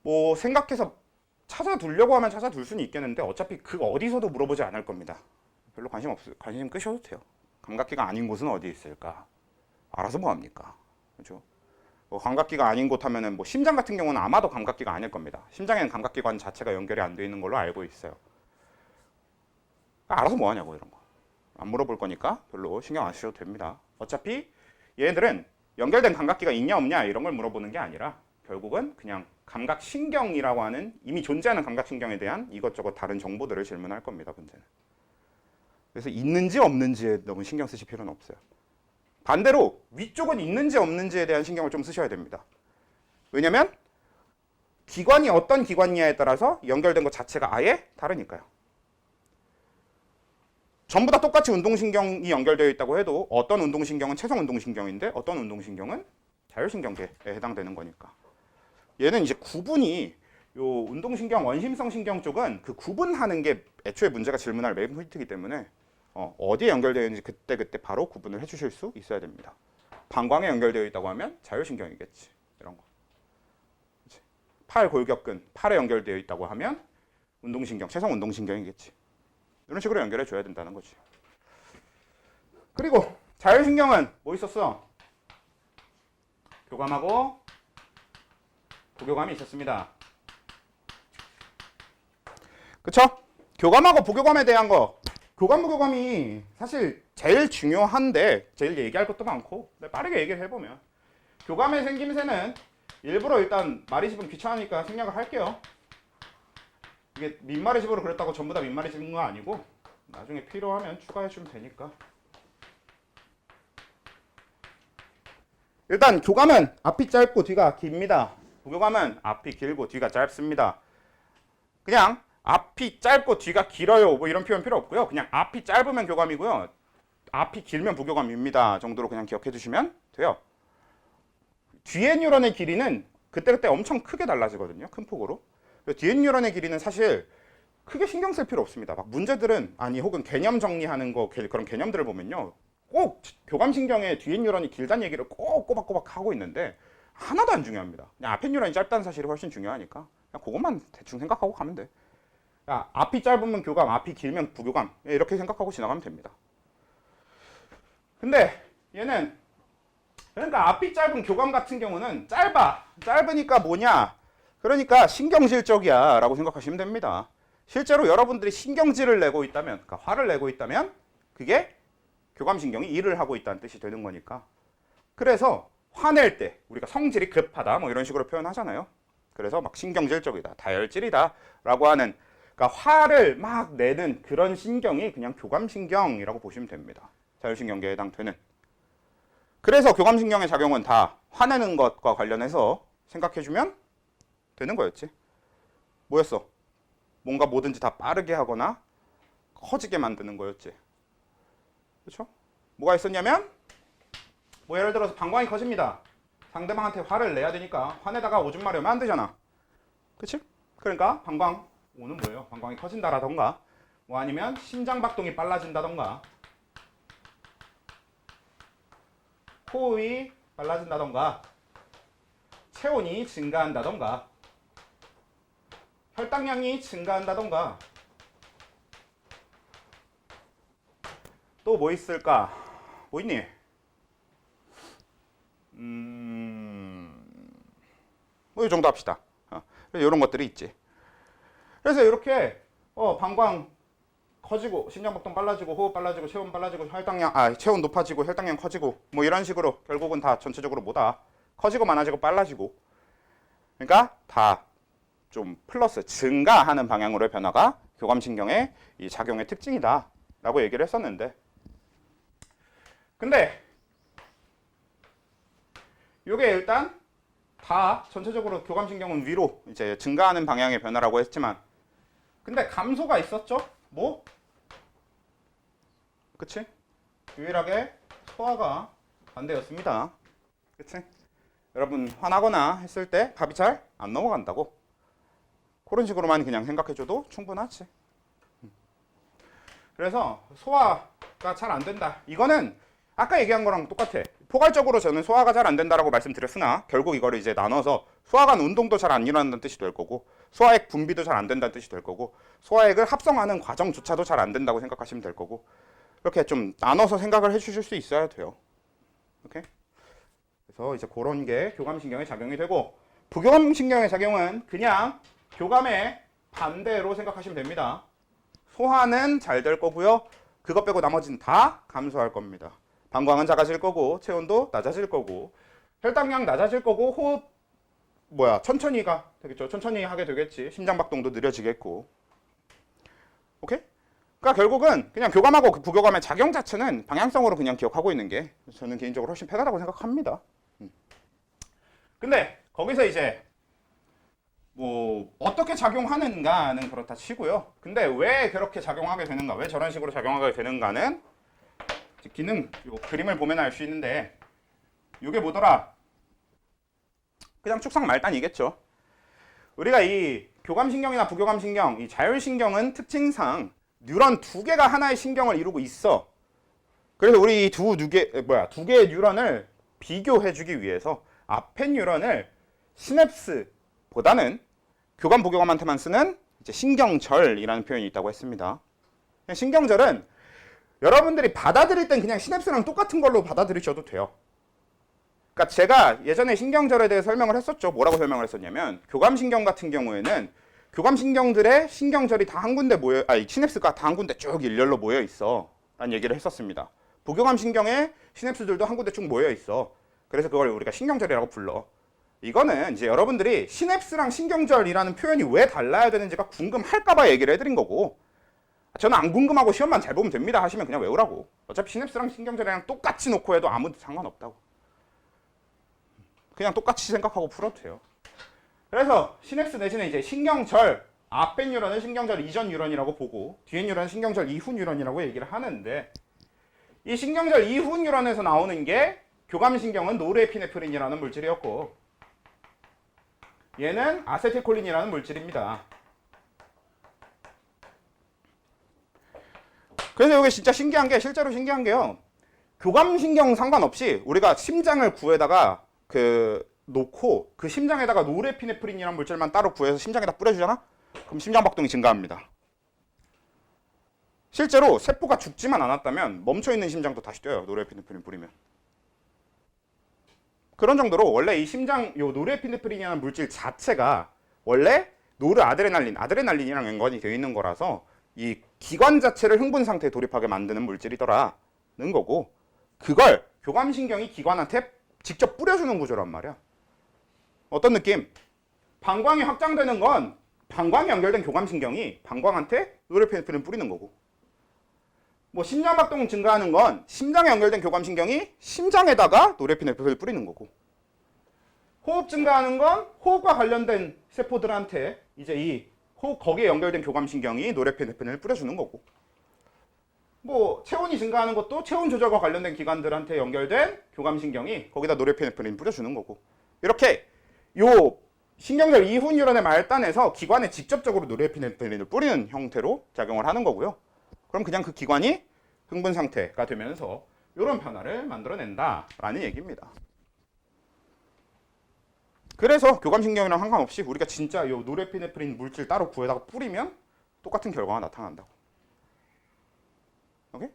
A: 뭐 생각해서 찾아두려고 하면 찾아둘 수는 있겠는데 어차피 그 어디서도 물어보지 않을 겁니다. 별로 관심 끄셔도 돼요. 감각기가 아닌 곳은 어디 있을까? 알아서 뭐 합니까? 그렇죠? 뭐 감각기가 아닌 곳 하면은 뭐 심장 같은 경우는 아마도 감각기가 아닐 겁니다. 심장에는 감각기관 자체가 연결이 안 돼 있는 걸로 알고 있어요. 알아서 뭐 하냐고 이런 거. 안 물어볼 거니까 별로 신경 안 쓰셔도 됩니다. 어차피 얘들은 연결된 감각기가 있냐 없냐 이런 걸 물어보는 게 아니라 결국은 그냥 감각신경이라고 하는 이미 존재하는 감각신경에 대한 이것저것 다른 정보들을 질문할 겁니다. 문제는. 그래서 있는지 없는지에 너무 신경 쓰실 필요는 없어요. 반대로 위쪽은 있는지 없는지에 대한 신경을 좀 쓰셔야 됩니다. 왜냐면 기관이 어떤 기관이냐에 따라서 연결된 것 자체가 아예 다르니까요. 전부 다 똑같이 운동신경이 연결되어 있다고 해도 어떤 운동신경은 체성운동신경인데 어떤 운동신경은 자율신경계에 해당되는 거니까. 얘는 이제 구분이 요 운동신경, 원심성 신경 쪽은 그 구분하는 게 애초에 문제가 질문할 메인 포인트이기 때문에 어디에 연결되어 있는지 그때 바로 구분을 해주실 수 있어야 됩니다. 방광에 연결되어 있다고 하면 자율신경이겠지. 이런 거. 그치? 팔 골격근, 팔에 연결되어 있다고 하면 운동신경, 체성운동신경이겠지. 이런 식으로 연결해 줘야 된다는 거지. 그리고 자율신경은 뭐 있었어? 교감하고 부교감이 있었습니다. 그쵸? 교감하고 부교감에 대한 거, 교감 부교감이 사실 제일 중요한데 제일 얘기할 것도 많고 빠르게 얘기를 해보면 교감의 생김새는 일부러 일단 말이 씹으면 귀찮으니까 생략을 할게요. 이게 민말이 씹으로 그랬다고 전부 다 민말이 씹은 거 아니고 나중에 필요하면 추가해주면 되니까. 일단 교감은 앞이 짧고 뒤가 깁니다. 부교감은 앞이 길고 뒤가 짧습니다. 그냥 앞이 짧고 뒤가 길어요 뭐 이런 표현 필요 없고요. 그냥 앞이 짧으면 교감이고요. 앞이 길면 부교감입니다 정도로 그냥 기억해 두시면 돼요. 뒤에 뉴런의 길이는 그때그때 엄청 크게 달라지거든요. 큰 폭으로. 뒤에 뉴런의 길이는 사실 크게 신경 쓸 필요 없습니다. 막 문제들은 혹은 개념 정리하는 거 그런 개념들을 보면요. 꼭 교감신경의 뒤에 뉴런이 길다는 얘기를 꼭 꼬박꼬박 하고 있는데 하나도 안 중요합니다. 그냥 앞에 뉴런이 짧다는 사실이 훨씬 중요하니까 그냥 그것만 대충 생각하고 가면 돼. 야, 앞이 짧으면 교감, 앞이 길면 부교감 이렇게 생각하고 지나가면 됩니다. 근데 얘는 그러니까 앞이 짧은 교감 같은 경우는 짧으니까 뭐냐? 그러니까 신경질적이야 라고 생각하시면 됩니다. 실제로 여러분들이 신경질을 내고 있다면, 그러니까 화를 내고 있다면 그게 교감신경이 일을 하고 있다는 뜻이 되는 거니까. 그래서 화낼 때 우리가 성질이 급하다 뭐 이런 식으로 표현하잖아요. 그래서 막 신경질적이다, 다혈질이다 라고 하는, 그러니까 화를 막 내는 그런 신경이 그냥 교감신경이라고 보시면 됩니다. 자율신경계에 해당되는. 그래서 교감신경의 작용은 다 화내는 것과 관련해서 생각해주면 되는 거였지. 뭐였어? 뭔가 뭐든지 다 빠르게 하거나 커지게 만드는 거였지. 그렇죠? 뭐가 있었냐면 뭐 예를 들어서 방광이 커집니다. 상대방한테 화를 내야 되니까 화내다가 오줌 마려면 안 되잖아. 그치? 그러니까 방광오는 뭐예요? 방광이 커진다라던가 뭐 아니면 심장박동이 빨라진다던가 호흡이 빨라진다던가 체온이 증가한다던가 혈당량이 증가한다던가 또 뭐 있을까? 뭐 있니? 뭐 이 정도 합시다. 이런 것들이 있지. 그래서 이렇게 방광 커지고 심장박동 빨라지고 호흡 빨라지고 체온 빨라지고 체온 높아지고 혈당량 커지고 뭐 이런 식으로 결국은 다 전체적으로 뭐다 커지고 많아지고 빨라지고, 그러니까 다 좀 플러스 증가하는 방향으로의 변화가 교감신경의 이 작용의 특징이다 라고 얘기를 했었는데, 근데 이게 일단 다 전체적으로 교감신경은 위로 이제 증가하는 방향의 변화라고 했지만, 근데 감소가 있었죠? 뭐? 그치? 유일하게 소화가 반대였습니다. 그치? 여러분 화나거나 했을 때 밥이 잘 안 넘어간다고. 그런 식으로만 그냥 생각해줘도 충분하지. 그래서 소화가 잘 안 된다. 이거는 아까 얘기한 거랑 똑같아. 포괄적으로 저는 소화가 잘 안 된다라고 말씀드렸으나 결국 이거를 이제 나눠서 소화관 운동도 잘 안 일어난다는 뜻이 될 거고 소화액 분비도 잘 안 된다는 뜻이 될 거고 소화액을 합성하는 과정조차도 잘 안 된다고 생각하시면 될 거고 이렇게 좀 나눠서 생각을 해주실 수 있어야 돼요. 오케이? 그래서 이제 그런 게 교감신경에 작용이 되고 부교감신경의 작용은 그냥 교감의 반대로 생각하시면 됩니다. 소화는 잘 될 거고요. 그것 빼고 나머지는 다 감소할 겁니다. 방광은 작아질 거고 체온도 낮아질 거고 혈당량 낮아질 거고 호흡 천천히가 되겠죠. 천천히 하게 되겠지. 심장박동도 느려지겠고. 오케이? 그러니까 결국은 그냥 교감하고 그 부교감의 작용 자체는 방향성으로 그냥 기억하고 있는 게 저는 개인적으로 훨씬 편하다고 생각합니다. 근데 거기서 이제 어떻게 작용하는가는 그렇다 치고요. 근데 왜 그렇게 작용하게 되는가, 왜 저런 식으로 작용하게 되는가는 기능 요 그림을 보면 알 수 있는데 이게 뭐더라? 그냥 축상 말단이겠죠. 우리가 이 교감신경이나 부교감신경, 이 자율신경은 특징상 뉴런 두 개가 하나의 신경을 이루고 있어. 그래서 우리 이 두 개의 뉴런을 비교해주기 위해서 앞에 뉴런을 시냅스보다는 교감 부교감한테만 쓰는 이제 신경절이라는 표현이 있다고 했습니다. 신경절은 여러분들이 받아들일 땐 그냥 시냅스랑 똑같은 걸로 받아들이셔도 돼요. 그러니까 제가 예전에 신경절에 대해 설명을 했었죠. 뭐라고 설명을 했었냐면 교감신경 같은 경우에는 교감신경들의 신경절이 다 한 군데 시냅스가 다 한 군데 쭉 일렬로 모여 있어 라는 얘기를 했었습니다. 부교감신경의 시냅스들도 한 군데 쭉 모여 있어. 그래서 그걸 우리가 신경절이라고 불러. 이거는 이제 여러분들이 시냅스랑 신경절이라는 표현이 왜 달라야 되는지가 궁금할까봐 얘기를 해드린 거고 저는 안 궁금하고 시험만 잘 보면 됩니다 하시면 그냥 외우라고. 어차피 시냅스랑 신경절이랑 똑같이 놓고 해도 아무 상관없다고. 그냥 똑같이 생각하고 풀어도 돼요. 그래서 시냅스 내지는 이제 신경절, 앞에 뉴런은 신경절 이전 뉴런이라고 보고 뒤에 뉴런은 신경절 이후 뉴런이라고 얘기를 하는데 이 신경절 이후 뉴런에서 나오는 게 교감신경은 노르에피네프린이라는 물질이었고 얘는 아세틸콜린이라는 물질입니다. 그래서 이게 진짜 신기한 게 실제로 신기한 게요. 교감신경 상관없이 우리가 심장을 구해다가 놓고 그 심장에다가 노르에피네프린이라는 물질만 따로 구해서 심장에다 뿌려주잖아? 그럼 심장박동이 증가합니다. 실제로 세포가 죽지만 않았다면 멈춰있는 심장도 다시 뛰어요. 노르에피네프린 뿌리면. 그런 정도로 원래 이 노르에피네프린이라는 물질 자체가 원래 아드레날린이랑 연관이 되어 있는 거라서 이 기관 자체를 흥분 상태에 돌입하게 만드는 물질이더라는 거고 그걸 교감신경이 기관한테 직접 뿌려주는 구조란 말이야. 어떤 느낌? 방광이 확장되는 건 방광이 연결된 교감신경이 방광한테 노르에피네프린 뿌리는 거고 심장박동 증가하는 건 심장에 연결된 교감신경이 심장에다가 노르에피네프린을 뿌리는 거고 호흡 증가하는 건 호흡과 관련된 세포들한테 이제 이 호흡 거기에 연결된 교감신경이 노르에피네프린을 뿌려주는 거고 체온이 증가하는 것도 체온 조절과 관련된 기관들한테 연결된 교감신경이 거기다 노르에피네프린 뿌려주는 거고 이렇게 요 신경절 이후 뉴런의 말단에서 기관에 직접적으로 노르에피네프린을 뿌리는 형태로 작용을 하는 거고요. 그럼 그냥 그 기관이 흥분 상태가 되면서 이런 변화를 만들어낸다라는 얘기입니다. 그래서 교감신경이랑 상관없이 우리가 진짜 이 노르에피네프린 물질 따로 구해다가 뿌리면 똑같은 결과가 나타난다고. 오케이?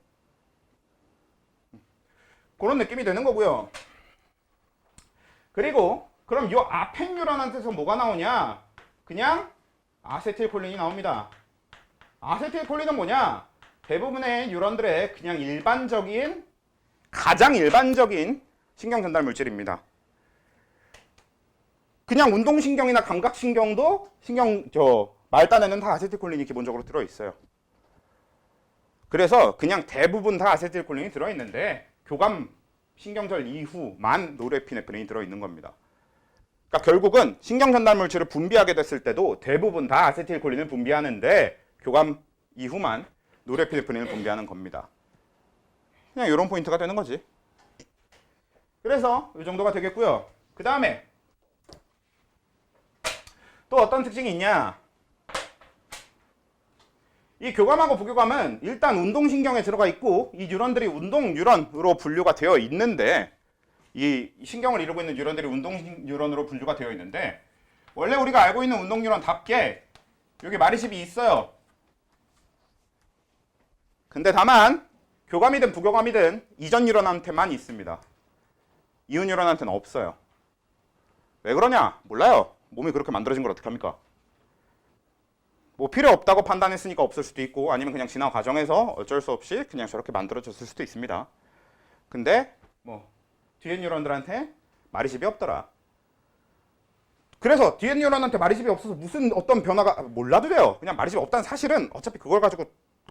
A: 그런 느낌이 되는 거고요. 그리고 그럼 이 앞에 뉴런한테서 뭐가 나오냐? 그냥 아세틸콜린이 나옵니다. 아세틸콜린은 뭐냐? 대부분의 뉴런들의 그냥 가장 일반적인 신경 전달 물질입니다. 그냥 운동신경이나 감각신경도 말단에는 다 아세틸콜린이 기본적으로 들어있어요. 그래서 그냥 대부분 다 아세틸콜린이 들어있는데 교감 신경절 이후만 노르에피네프린이 들어있는 겁니다. 그러니까 결국은 신경 전달 물질을 분비하게 됐을 때도 대부분 다 아세틸콜린을 분비하는데 교감 이후만 노르에피네프린을 분비하는 겁니다. 그냥 이런 포인트가 되는 거지. 그래서 이 정도가 되겠고요. 그 다음에 또 어떤 특징이 있냐? 이 교감하고 부교감은 일단 운동신경에 들어가 있고 이 뉴런들이 운동뉴런으로 분류가 되어 있는데 이 신경을 이루고 있는 뉴런들이 운동뉴런으로 분류가 되어 있는데 원래 우리가 알고 있는 운동뉴런답게 여기 마리십이 있어요. 근데 다만 교감이든 부교감이든 이전 뉴런한테만 있습니다. 이후 뉴런한테는 없어요. 왜 그러냐? 몰라요. 몸이 그렇게 만들어진 걸 어떡합니까? 뭐 필요 없다고 판단했으니까 없을 수도 있고 아니면 그냥 진화 과정에서 어쩔 수 없이 그냥 저렇게 만들어졌을 수도 있습니다. 근데 뭐 뒤에 뉴런들한테 마리십이 없더라. 그래서 뒤에 뉴런한테 마리십이 없어서 무슨 어떤 변화가 몰라도 돼요. 그냥 마리십이 없다는 사실은 어차피 그걸 가지고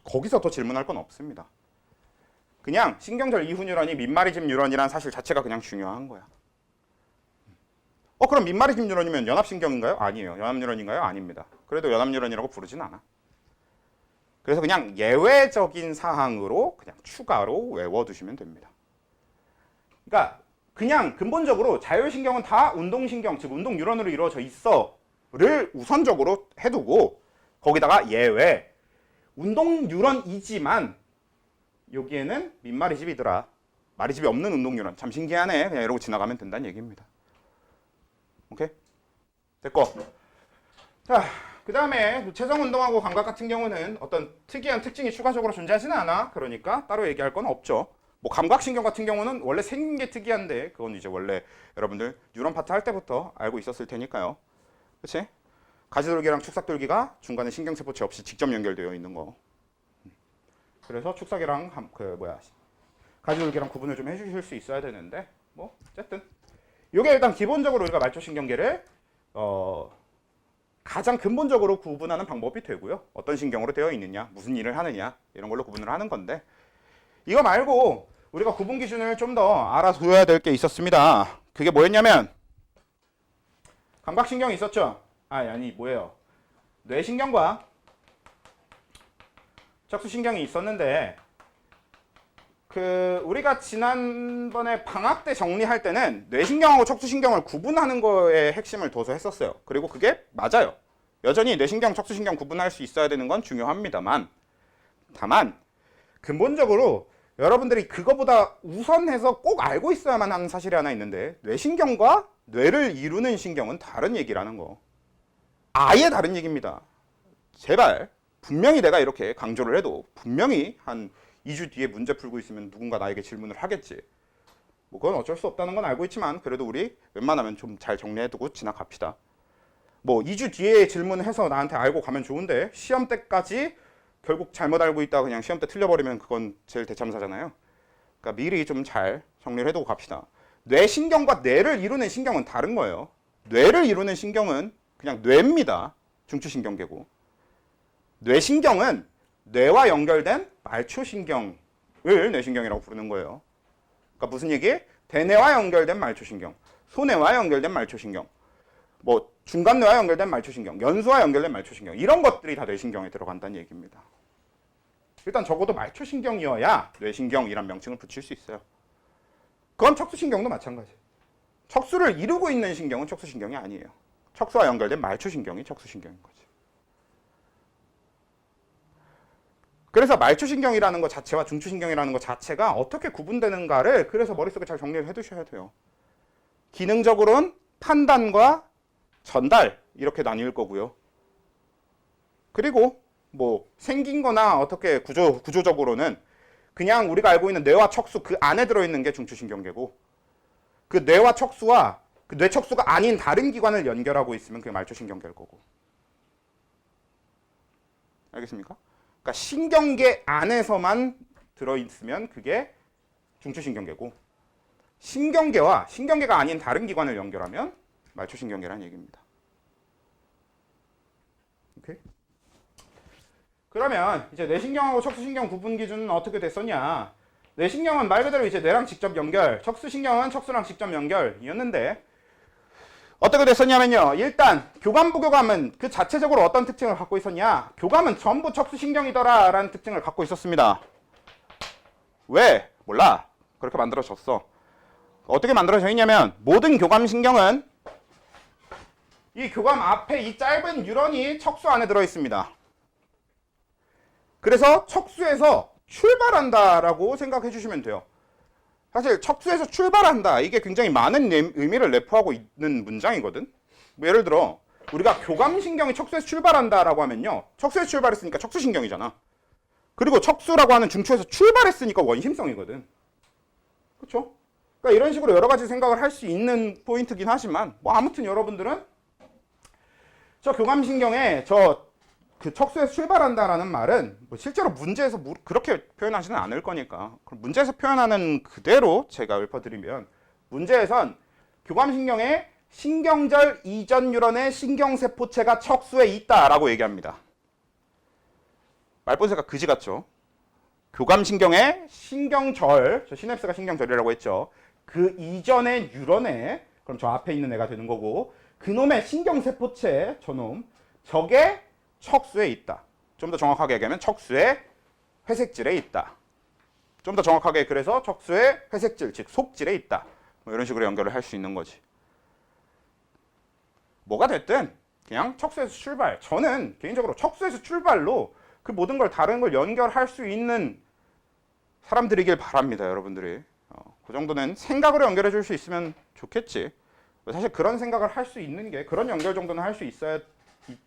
A: 거기서 더 질문할 건 없습니다. 그냥 신경절 이후 뉴런이 민마리집 뉴런이라는 사실 자체가 그냥 중요한 거야. 그럼 민마리집 뉴런이면 연합신경인가요? 아니에요. 연합뉴런인가요? 아닙니다. 그래도 연합뉴런이라고 부르진 않아. 그래서 그냥 예외적인 사항으로 그냥 추가로 외워두시면 됩니다. 그러니까 그냥 근본적으로 자율신경은 다 운동신경, 즉 운동뉴런으로 이루어져 있어를 우선적으로 해두고 거기다가 예외, 운동뉴런이지만 여기에는 민마리집이더라. 마리집이 없는 운동뉴런. 참 신기하네. 그냥 이러고 지나가면 된다는 얘기입니다. 오케이? 됐고. 자, 그 다음에 체성운동하고 감각 같은 경우는 어떤 특이한 특징이 추가적으로 존재하지는 않아. 그러니까 따로 얘기할 건 없죠. 뭐 감각신경 같은 경우는 원래 생긴 게 특이한데 그건 이제 원래 여러분들 뉴런 파트 할 때부터 알고 있었을 테니까요. 그치? 가지돌기랑 축삭돌기가 중간에 신경세포체 없이 직접 연결되어 있는 거. 그래서 축삭이랑 가지돌기랑 구분을 좀 해주실 수 있어야 되는데 뭐 어쨌든 이게 일단 기본적으로 우리가 말초신경계를 가장 근본적으로 구분하는 방법이 되고요. 어떤 신경으로 되어 있느냐, 무슨 일을 하느냐 이런 걸로 구분을 하는 건데 이거 말고 우리가 구분 기준을 좀 더 알아둬야 될 게 있었습니다. 그게 뭐였냐면 감각신경이 있었죠. 아니 뭐예요? 뇌신경과 척수신경이 있었는데 우리가 지난번에 방학 때 정리할 때는 뇌신경하고 척수신경을 구분하는 거에 핵심을 둬서 했었어요. 그리고 그게 맞아요. 여전히 뇌신경, 척수신경 구분할 수 있어야 되는 건 중요합니다만 다만 근본적으로 여러분들이 그거보다 우선해서 꼭 알고 있어야만 하는 사실이 하나 있는데 뇌신경과 뇌를 이루는 신경은 다른 얘기라는 거. 아예 다른 얘기입니다. 제발 분명히 내가 이렇게 강조를 해도 분명히 한 2주 뒤에 문제 풀고 있으면 누군가 나에게 질문을 하겠지. 뭐 그건 어쩔 수 없다는 건 알고 있지만 그래도 우리 웬만하면 좀 잘 정리해두고 지나갑시다. 뭐 2주 뒤에 질문해서 나한테 알고 가면 좋은데 시험 때까지 결국 잘못 알고 있다가 그냥 시험 때 틀려버리면 그건 제일 대참사잖아요. 그러니까 미리 좀 잘 정리를 해두고 갑시다. 뇌신경과 뇌를 이루는 신경은 다른 거예요. 뇌를 이루는 신경은 그냥 뇌입니다. 중추신경계고. 뇌신경은 뇌와 연결된 말초신경을 뇌신경이라고 부르는 거예요. 그러니까 무슨 얘기? 대뇌와 연결된 말초신경, 소뇌와 연결된 말초신경, 뭐 중간뇌와 연결된 말초신경, 연수와 연결된 말초신경 이런 것들이 다 뇌신경에 들어간다는 얘기입니다. 일단 적어도 말초신경이어야 뇌신경이란 명칭을 붙일 수 있어요. 그건 척수신경도 마찬가지. 척수를 이루고 있는 신경은 척수신경이 아니에요. 척수와 연결된 말초신경이 척수신경인 거지. 그래서 말초신경이라는 것 자체와 중추신경이라는 것 자체가 어떻게 구분되는가를 그래서 머릿속에 잘 정리를 해두셔야 돼요. 기능적으로는 판단과 전달 이렇게 나뉠 거고요. 그리고 뭐 생긴 거나 어떻게 구조적으로는 그냥 우리가 알고 있는 뇌와 척수 그 안에 들어있는 게 중추신경계고 그 뇌와 척수와 그 뇌척수가 아닌 다른 기관을 연결하고 있으면 그게 말초신경계일 거고. 알겠습니까? 그러니까 신경계 안에서만 들어있으면 그게 중추신경계고 신경계와 신경계가 아닌 다른 기관을 연결하면 말초신경계라는 얘기입니다. 오케이? 그러면 이제 뇌신경하고 척수신경 구분 기준은 어떻게 됐었냐? 뇌신경은 말 그대로 이제 뇌랑 직접 연결, 척수신경은 척수랑 직접 연결이었는데 어떻게 됐었냐면요. 일단 교감 부교감은 그 자체적으로 어떤 특징을 갖고 있었냐? 교감은 전부 척수신경이더라 라는 특징을 갖고 있었습니다. 왜? 몰라. 그렇게 만들어졌어. 어떻게 만들어져 있냐면 모든 교감신경은 이 교감 앞에 이 짧은 뉴런이 척수 안에 들어있습니다. 그래서 척수에서 출발한다라고 생각해 주시면 돼요. 사실 척수에서 출발한다 이게 굉장히 많은 의미를 내포하고 있는 문장이거든. 뭐 예를 들어 우리가 교감신경이 척수에서 출발한다라고 하면요, 척수에서 출발했으니까 척수신경이잖아. 그리고 척수라고 하는 중추에서 출발했으니까 원심성이거든. 그렇죠? 그러니까 이런 식으로 여러 가지 생각을 할 수 있는 포인트긴 하지만 뭐 아무튼 여러분들은 저 교감신경에 그 척수에서 출발한다라는 말은 뭐 실제로 문제에서 그렇게 표현하지는 않을 거니까 그럼 문제에서 표현하는 그대로 제가 읊어드리면, 문제에선 교감신경에 신경절 이전 뉴런의 신경세포체가 척수에 있다라고 얘기합니다. 말본세가 그지 같죠? 교감신경에 신경절, 저 시냅스가 신경절이라고 했죠. 그 이전의 뉴런에, 그럼 저 앞에 있는 애가 되는 거고, 그놈의 신경세포체, 저게 척수에 있다. 좀 더 정확하게 얘기하면 척수의 회색질에 있다. 좀 더 정확하게 그래서 척수의 회색질, 즉 속질에 있다. 뭐 이런 식으로 연결을 할 수 있는 거지. 뭐가 됐든 그냥 척수에서 출발. 저는 개인적으로 척수에서 출발로 그 모든 걸 다른 걸 연결할 수 있는 사람들이길 바랍니다. 여러분들이. 그 정도는 생각으로 연결해 줄 수 있으면 좋겠지. 사실 그런 생각을 할 수 있는 게, 그런 연결 정도는 할 수 있어야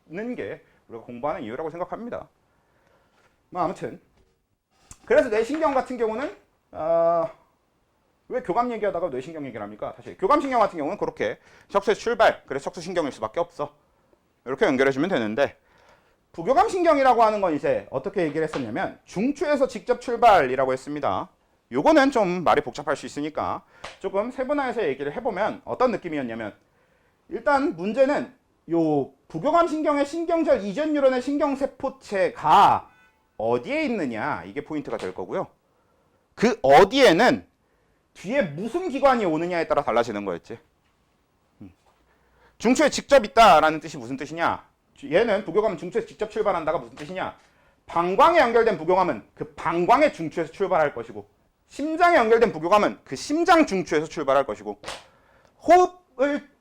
A: 있는 게 우리가 공부하는 이유라고 생각합니다. 뭐 아무튼 그래서 뇌신경 같은 경우는 왜 교감 얘기하다가 뇌신경 얘기를 합니까? 사실 교감신경 같은 경우는 그렇게 척수에서 출발, 그래서 척수신경일 수밖에 없어. 이렇게 연결해주면 되는데, 부교감신경이라고 하는 건 이제 어떻게 얘기를 했었냐면 중추에서 직접 출발이라고 했습니다. 요거는 좀 말이 복잡할 수 있으니까 조금 세분화해서 얘기를 해보면 어떤 느낌이었냐면, 일단 문제는 요 부교감신경의 신경절 이전 뉴런의 신경세포체가 어디에 있느냐, 이게 포인트가 될 거고요. 그 어디에는 뒤에 무슨 기관이 오느냐에 따라 달라지는 거였지. 중추에 직접 있다라는 뜻이 무슨 뜻이냐? 얘는 부교감은 중추에서 직접 출발한다가 무슨 뜻이냐? 방광에 연결된 부교감은 그 방광의 중추에서 출발할 것이고, 심장에 연결된 부교감은 그 심장 중추에서 출발할 것이고,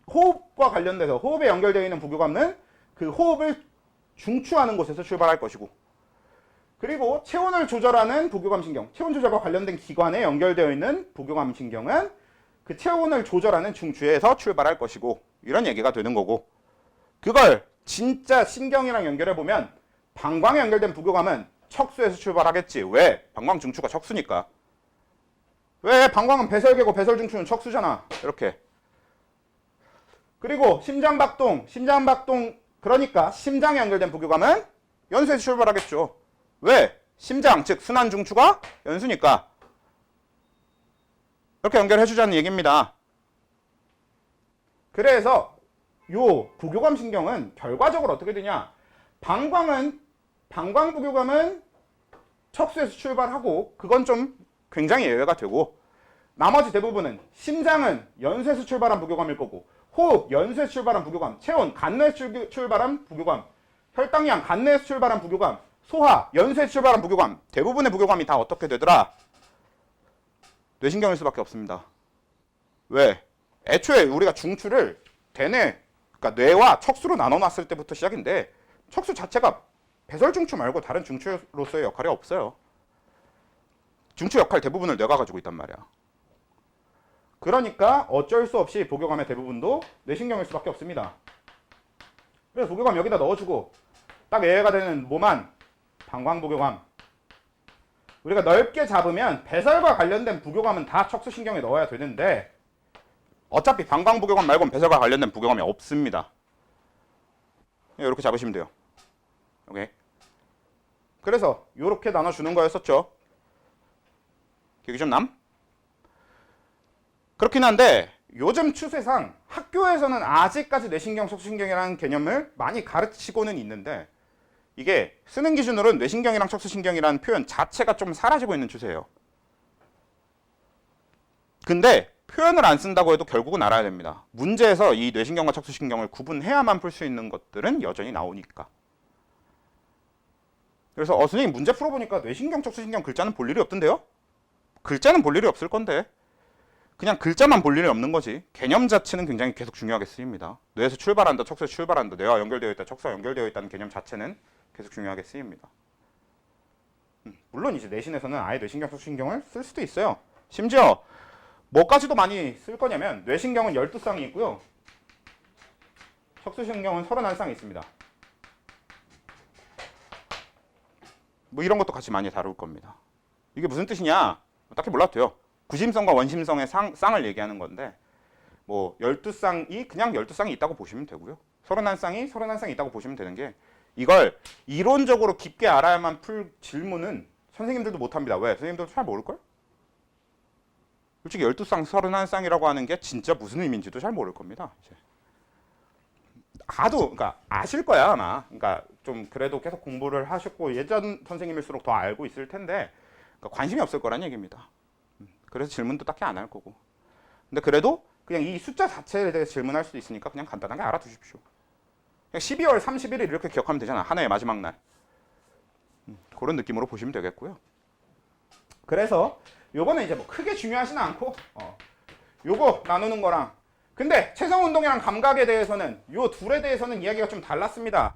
A: 호흡과 관련돼서 호흡에 연결되어 있는 부교감은 그 호흡을 중추하는 곳에서 출발할 것이고, 그리고 체온을 조절하는 부교감신경, 체온 조절과 관련된 기관에 연결되어 있는 부교감신경은 그 체온을 조절하는 중추에서 출발할 것이고, 이런 얘기가 되는 거고, 그걸 진짜 신경이랑 연결해보면 방광에 연결된 부교감은 척수에서 출발하겠지. 왜? 방광 중추가 척수니까. 왜? 방광은 배설계고 배설중추는 척수잖아. 이렇게. 그리고 심장박동, 그러니까 심장에 연결된 부교감은 연수에서 출발하겠죠. 왜? 심장, 즉 순환중추가 연수니까. 이렇게 연결해주자는 얘기입니다. 그래서 요 부교감신경은 결과적으로 어떻게 되냐? 방광부교감은 척수에서 출발하고, 그건 좀 굉장히 예외가 되고, 나머지 대부분은 심장은 연수에서 출발한 부교감일 거고, 호흡 연수에서 출발한 부교감, 체온 간내에서 출발한 부교감, 혈당량 간내에서 출발한 부교감, 소화 연수에서 출발한 부교감, 대부분의 부교감이 다 어떻게 되더라? 뇌신경일 수밖에 없습니다. 왜? 애초에 우리가 중추를 그러니까 뇌와 척수로 나눠놨을 때부터 시작인데, 척수 자체가 배설중추 말고 다른 중추로서의 역할이 없어요. 중추 역할 대부분을 뇌가 가지고 있단 말이야. 그러니까 어쩔 수 없이 부교감의 대부분도 뇌신경일 수밖에 없습니다. 그래서 부교감 여기다 넣어주고, 딱 예외가 되는 뭐만? 방광부교감. 우리가 넓게 잡으면 배설과 관련된 부교감은 다 척수신경에 넣어야 되는데, 어차피 방광부교감 말고는 배설과 관련된 부교감이 없습니다. 이렇게 잡으시면 돼요. 오케이. 그래서 이렇게 나눠주는 거였었죠. 기억이 좀 남? 그렇긴 한데 요즘 추세상 학교에서는 아직까지 뇌신경, 척수신경이라는 개념을 많이 가르치고는 있는데, 이게 쓰는 기준으로는 뇌신경이랑 척수신경이라는 표현 자체가 좀 사라지고 있는 추세예요. 근데 표현을 안 쓴다고 해도 결국은 알아야 됩니다. 문제에서 이 뇌신경과 척수신경을 구분해야만 풀 수 있는 것들은 여전히 나오니까. 그래서 선생님 문제 풀어보니까 뇌신경, 척수신경 글자는 볼 일이 없던데요? 글자는 볼 일이 없을 건데 그냥 글자만 볼 일이 없는 거지. 개념 자체는 굉장히 계속 중요하게 쓰입니다. 뇌에서 출발한다, 척수에서 출발한다, 뇌와 연결되어 있다, 척수와 연결되어 있다는 개념 자체는 계속 중요하게 쓰입니다. 물론 이제 내신에서는 아예 뇌신경 척추신경을 쓸 수도 있어요. 심지어 뭐까지도 많이 쓸 거냐면 뇌신경은 12쌍이 있고요. 척추신경은 31쌍이 있습니다. 뭐 이런 것도 같이 많이 다룰 겁니다. 이게 무슨 뜻이냐? 딱히 몰라도 돼요. 구심성과 원심성의 쌍을 얘기하는 건데 뭐 12쌍이 그냥 12쌍이 있다고 보시면 되고요. 31쌍이 31쌍이 있다고 보시면 되는 게 이걸 이론적으로 깊게 알아야만 풀 질문은 선생님들도 못합니다. 왜? 선생님들도 잘 모를걸? 솔직히 12쌍, 31쌍이라고 하는 게 진짜 무슨 의미인지도 잘 모를 겁니다. 이제. 그러니까 아실 거야 아마. 그러니까 좀 그래도 계속 공부를 하셨고 예전 선생님일수록 더 알고 있을 텐데 그러니까 관심이 없을 거란 얘기입니다. 그래서 질문도 딱히 안 할 거고. 근데 그래도 그냥 이 숫자 자체에 대해서 질문할 수도 있으니까 그냥 간단하게 알아두십시오. 그냥 12월 31일 이렇게 기억하면 되잖아. 한 해의 마지막 날. 그런 느낌으로 보시면 되겠고요. 그래서 요거는 이제 뭐 크게 중요하진 않고 요거 나누는 거랑 근데 체성운동이랑 감각에 대해서는 요 둘에 대해서는 이야기가 좀 달랐습니다.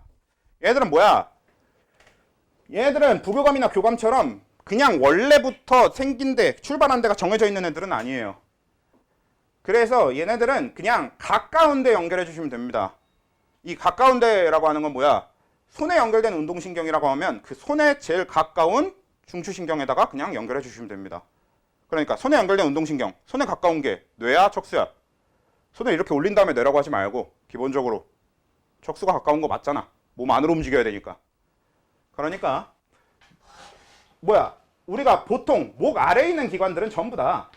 A: 얘들은 뭐야? 얘들은 부교감이나 교감처럼 그냥 원래부터 생긴 데 출발한 데가 정해져 있는 애들은 아니에요. 그래서 얘네들은 그냥 가까운 데 연결해 주시면 됩니다. 이 가까운 데라고 하는 건 뭐야? 손에 연결된 운동신경이라고 하면 그 손에 제일 가까운 중추신경에다가 그냥 연결해 주시면 됩니다. 그러니까 손에 연결된 운동신경, 손에 가까운 게 뇌야 척수야? 손을 이렇게 올린 다음에 뇌라고 하지 말고 기본적으로 척수가 가까운 거 맞잖아. 몸 안으로 움직여야 되니까. 그러니까 뭐야? 우리가 보통 목 아래에 있는 기관들은 전부 다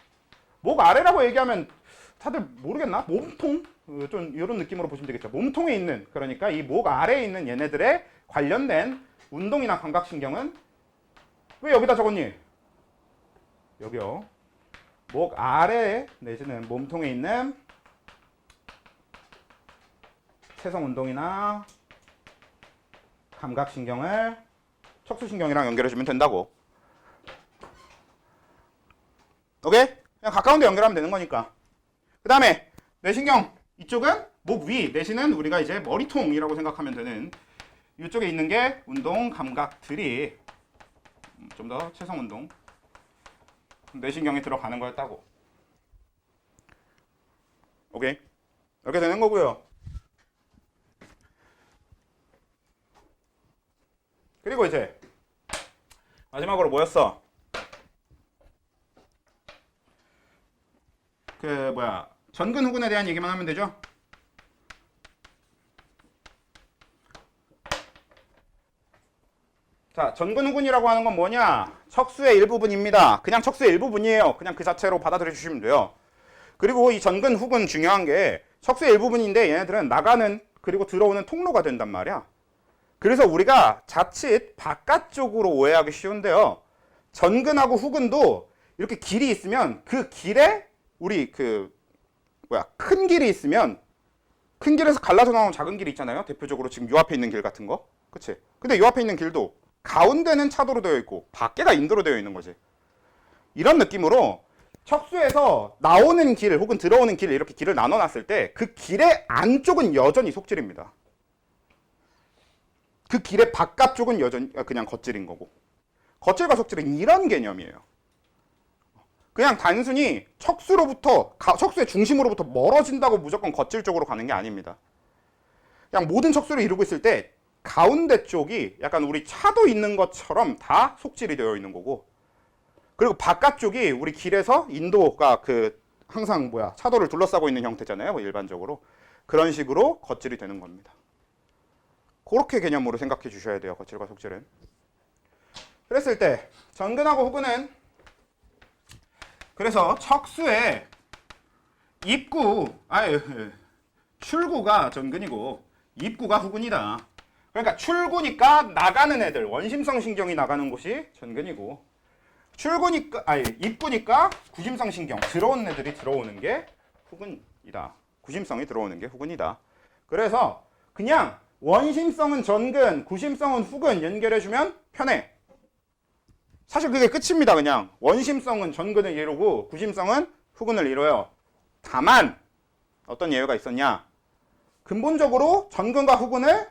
A: 목 아래라고 얘기하면 다들 모르겠나? 몸통? 좀 이런 느낌으로 보시면 되겠죠. 몸통에 있는 그러니까 이 목 아래에 있는 얘네들의 관련된 운동이나 감각신경은 왜 여기다 적었니? 여기요. 목 아래 내지는 몸통에 있는 체성운동이나 감각신경을 척수신경이랑 연결해주면 된다고. 오케이? 그냥 가까운 데 연결하면 되는 거니까. 그 다음에 뇌신경 이쪽은 목 위 내지는 우리가 이제 머리통이라고 생각하면 되는 이쪽에 있는 게 운동 감각들이 좀 더 체성운동 뇌신경에 들어가는 거였다고. 오케이? 이렇게 되는 거고요. 그리고 이제 마지막으로 뭐였어? 전근 후근에 대한 얘기만 하면 되죠? 자, 전근 후근이라고 하는 건 뭐냐? 척수의 일부분입니다. 그냥 척수의 일부분이에요. 그냥 그 자체로 받아들여 주시면 돼요. 그리고 이 전근 후근 중요한 게 척수의 일부분인데 얘네들은 나가는 그리고 들어오는 통로가 된단 말이야. 그래서 우리가 자칫 바깥쪽으로 오해하기 쉬운데요. 전근하고 후근도 이렇게 길이 있으면 그 길에 우리 큰 길이 있으면 큰 길에서 갈라져 나오는 작은 길이 있잖아요. 대표적으로 지금 요 앞에 있는 길 같은 거. 그치? 근데 요 앞에 있는 길도 가운데는 차도로 되어 있고 밖에가 인도로 되어 있는 거지. 이런 느낌으로 척수에서 나오는 길 혹은 들어오는 길 이렇게 길을 나눠놨을 때 그 길의 안쪽은 여전히 속질입니다. 그 길의 바깥쪽은 여전히 그냥 겉질인 거고. 겉질과 속질은 이런 개념이에요. 그냥 단순히 척수의 중심으로부터 멀어진다고 무조건 겉질 쪽으로 가는 게 아닙니다. 그냥 모든 척수를 이루고 있을 때 가운데 쪽이 약간 우리 차도 있는 것처럼 다 속질이 되어 있는 거고, 그리고 바깥쪽이 우리 길에서 인도가 항상 차도를 둘러싸고 있는 형태잖아요. 일반적으로. 그런 식으로 겉질이 되는 겁니다. 그렇게 개념으로 생각해 주셔야 돼요. 겉질과 속질은. 그랬을 때 전근하고 후근은 그래서 척수의 출구가 전근이고 입구가 후근이다. 그러니까 출구니까 나가는 애들, 원심성 신경이 나가는 곳이 전근이고, 입구니까 구심성 신경, 들어오는 애들이 들어오는 게 후근이다. 구심성이 들어오는 게 후근이다. 그래서 그냥 원심성은 전근, 구심성은 후근 연결해주면 편해. 사실 그게 끝입니다. 그냥 원심성은 전근을 이루고 구심성은 후근을 이뤄요. 다만 어떤 예외가 있었냐? 근본적으로 전근과 후근을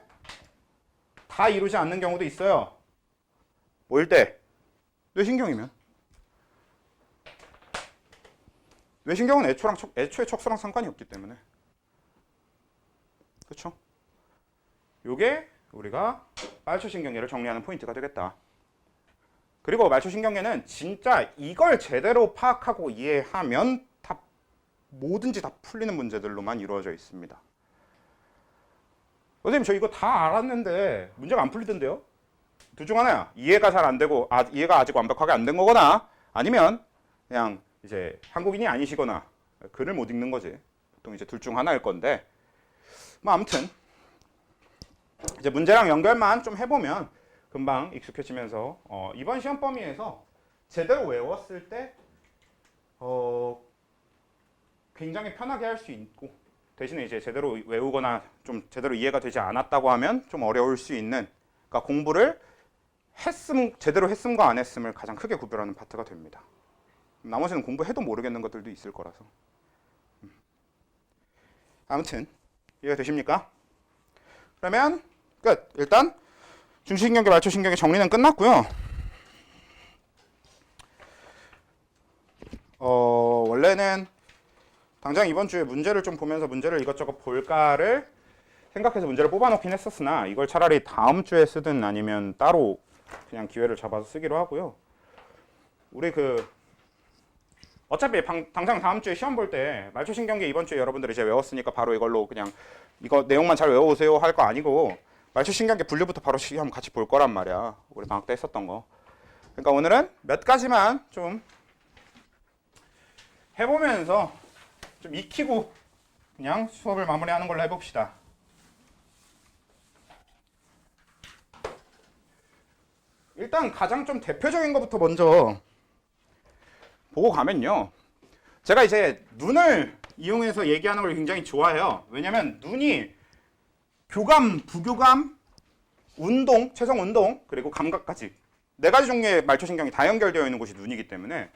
A: 다 이루지 않는 경우도 있어요. 뭐일 때? 뇌신경이면. 뇌신경은 애초에 척수랑 상관이 없기 때문에. 그렇죠? 요게 우리가 말초신경계를 정리하는 포인트가 되겠다. 그리고 말초신경계는 진짜 이걸 제대로 파악하고 이해하면 다 뭐든지 다 풀리는 문제들로만 이루어져 있습니다. 선생님 저 이거 다 알았는데 문제가 안 풀리던데요? 둘 중 하나야. 이해가 잘 안 되고 이해가 아직 완벽하게 안 된 거거나 아니면 그냥 이제 한국인이 아니시거나 글을 못 읽는 거지. 보통 이제 둘 중 하나일 건데 뭐 아무튼 이제 문제랑 연결만 좀 해보면 금방 익숙해지면서 이번 시험 범위에서 제대로 외웠을 때 굉장히 편하게 할 수 있고 대신에 이제 제대로 외우거나 좀 제대로 이해가 되지 않았다고 하면 좀 어려울 수 있는 그러니까 공부를 제대로 했음과 안 했음을 가장 크게 구별하는 파트가 됩니다. 나머지는 공부해도 모르겠는 것들도 있을 거라서 아무튼 이해가 되십니까? 그러면 끝. 일단 중추신경계, 말초신경계 정리는 끝났고요. 원래는 당장 이번 주에 문제를 좀 보면서 문제를 이것저것 볼까를 생각해서 문제를 뽑아놓긴 했었으나 이걸 차라리 다음 주에 쓰든 아니면 따로 그냥 기회를 잡아서 쓰기로 하고요. 우리 어차피 당장 다음 주에 시험 볼 때 말초신경계 이번 주에 여러분들이 이제 외웠으니까 바로 이걸로 그냥 이거 내용만 잘 외워오세요 할 거 아니고 말초신경계 분류부터 바로 시험 같이 볼 거란 말이야. 우리 방학 때 했었던 거. 그러니까 오늘은 몇 가지만 좀 해보면서 좀 익히고 그냥 수업을 마무리하는 걸로 해봅시다. 일단 가장 좀 대표적인 것부터 먼저 보고 가면요. 제가 이제 눈을 이용해서 얘기하는 걸 굉장히 좋아해요. 왜냐면 눈이 교감, 부교감, 운동, 체성 운동, 그리고 감각까지 4가지 종류의 말초신경이 다 연결되어 있는 곳이 눈이기 때문에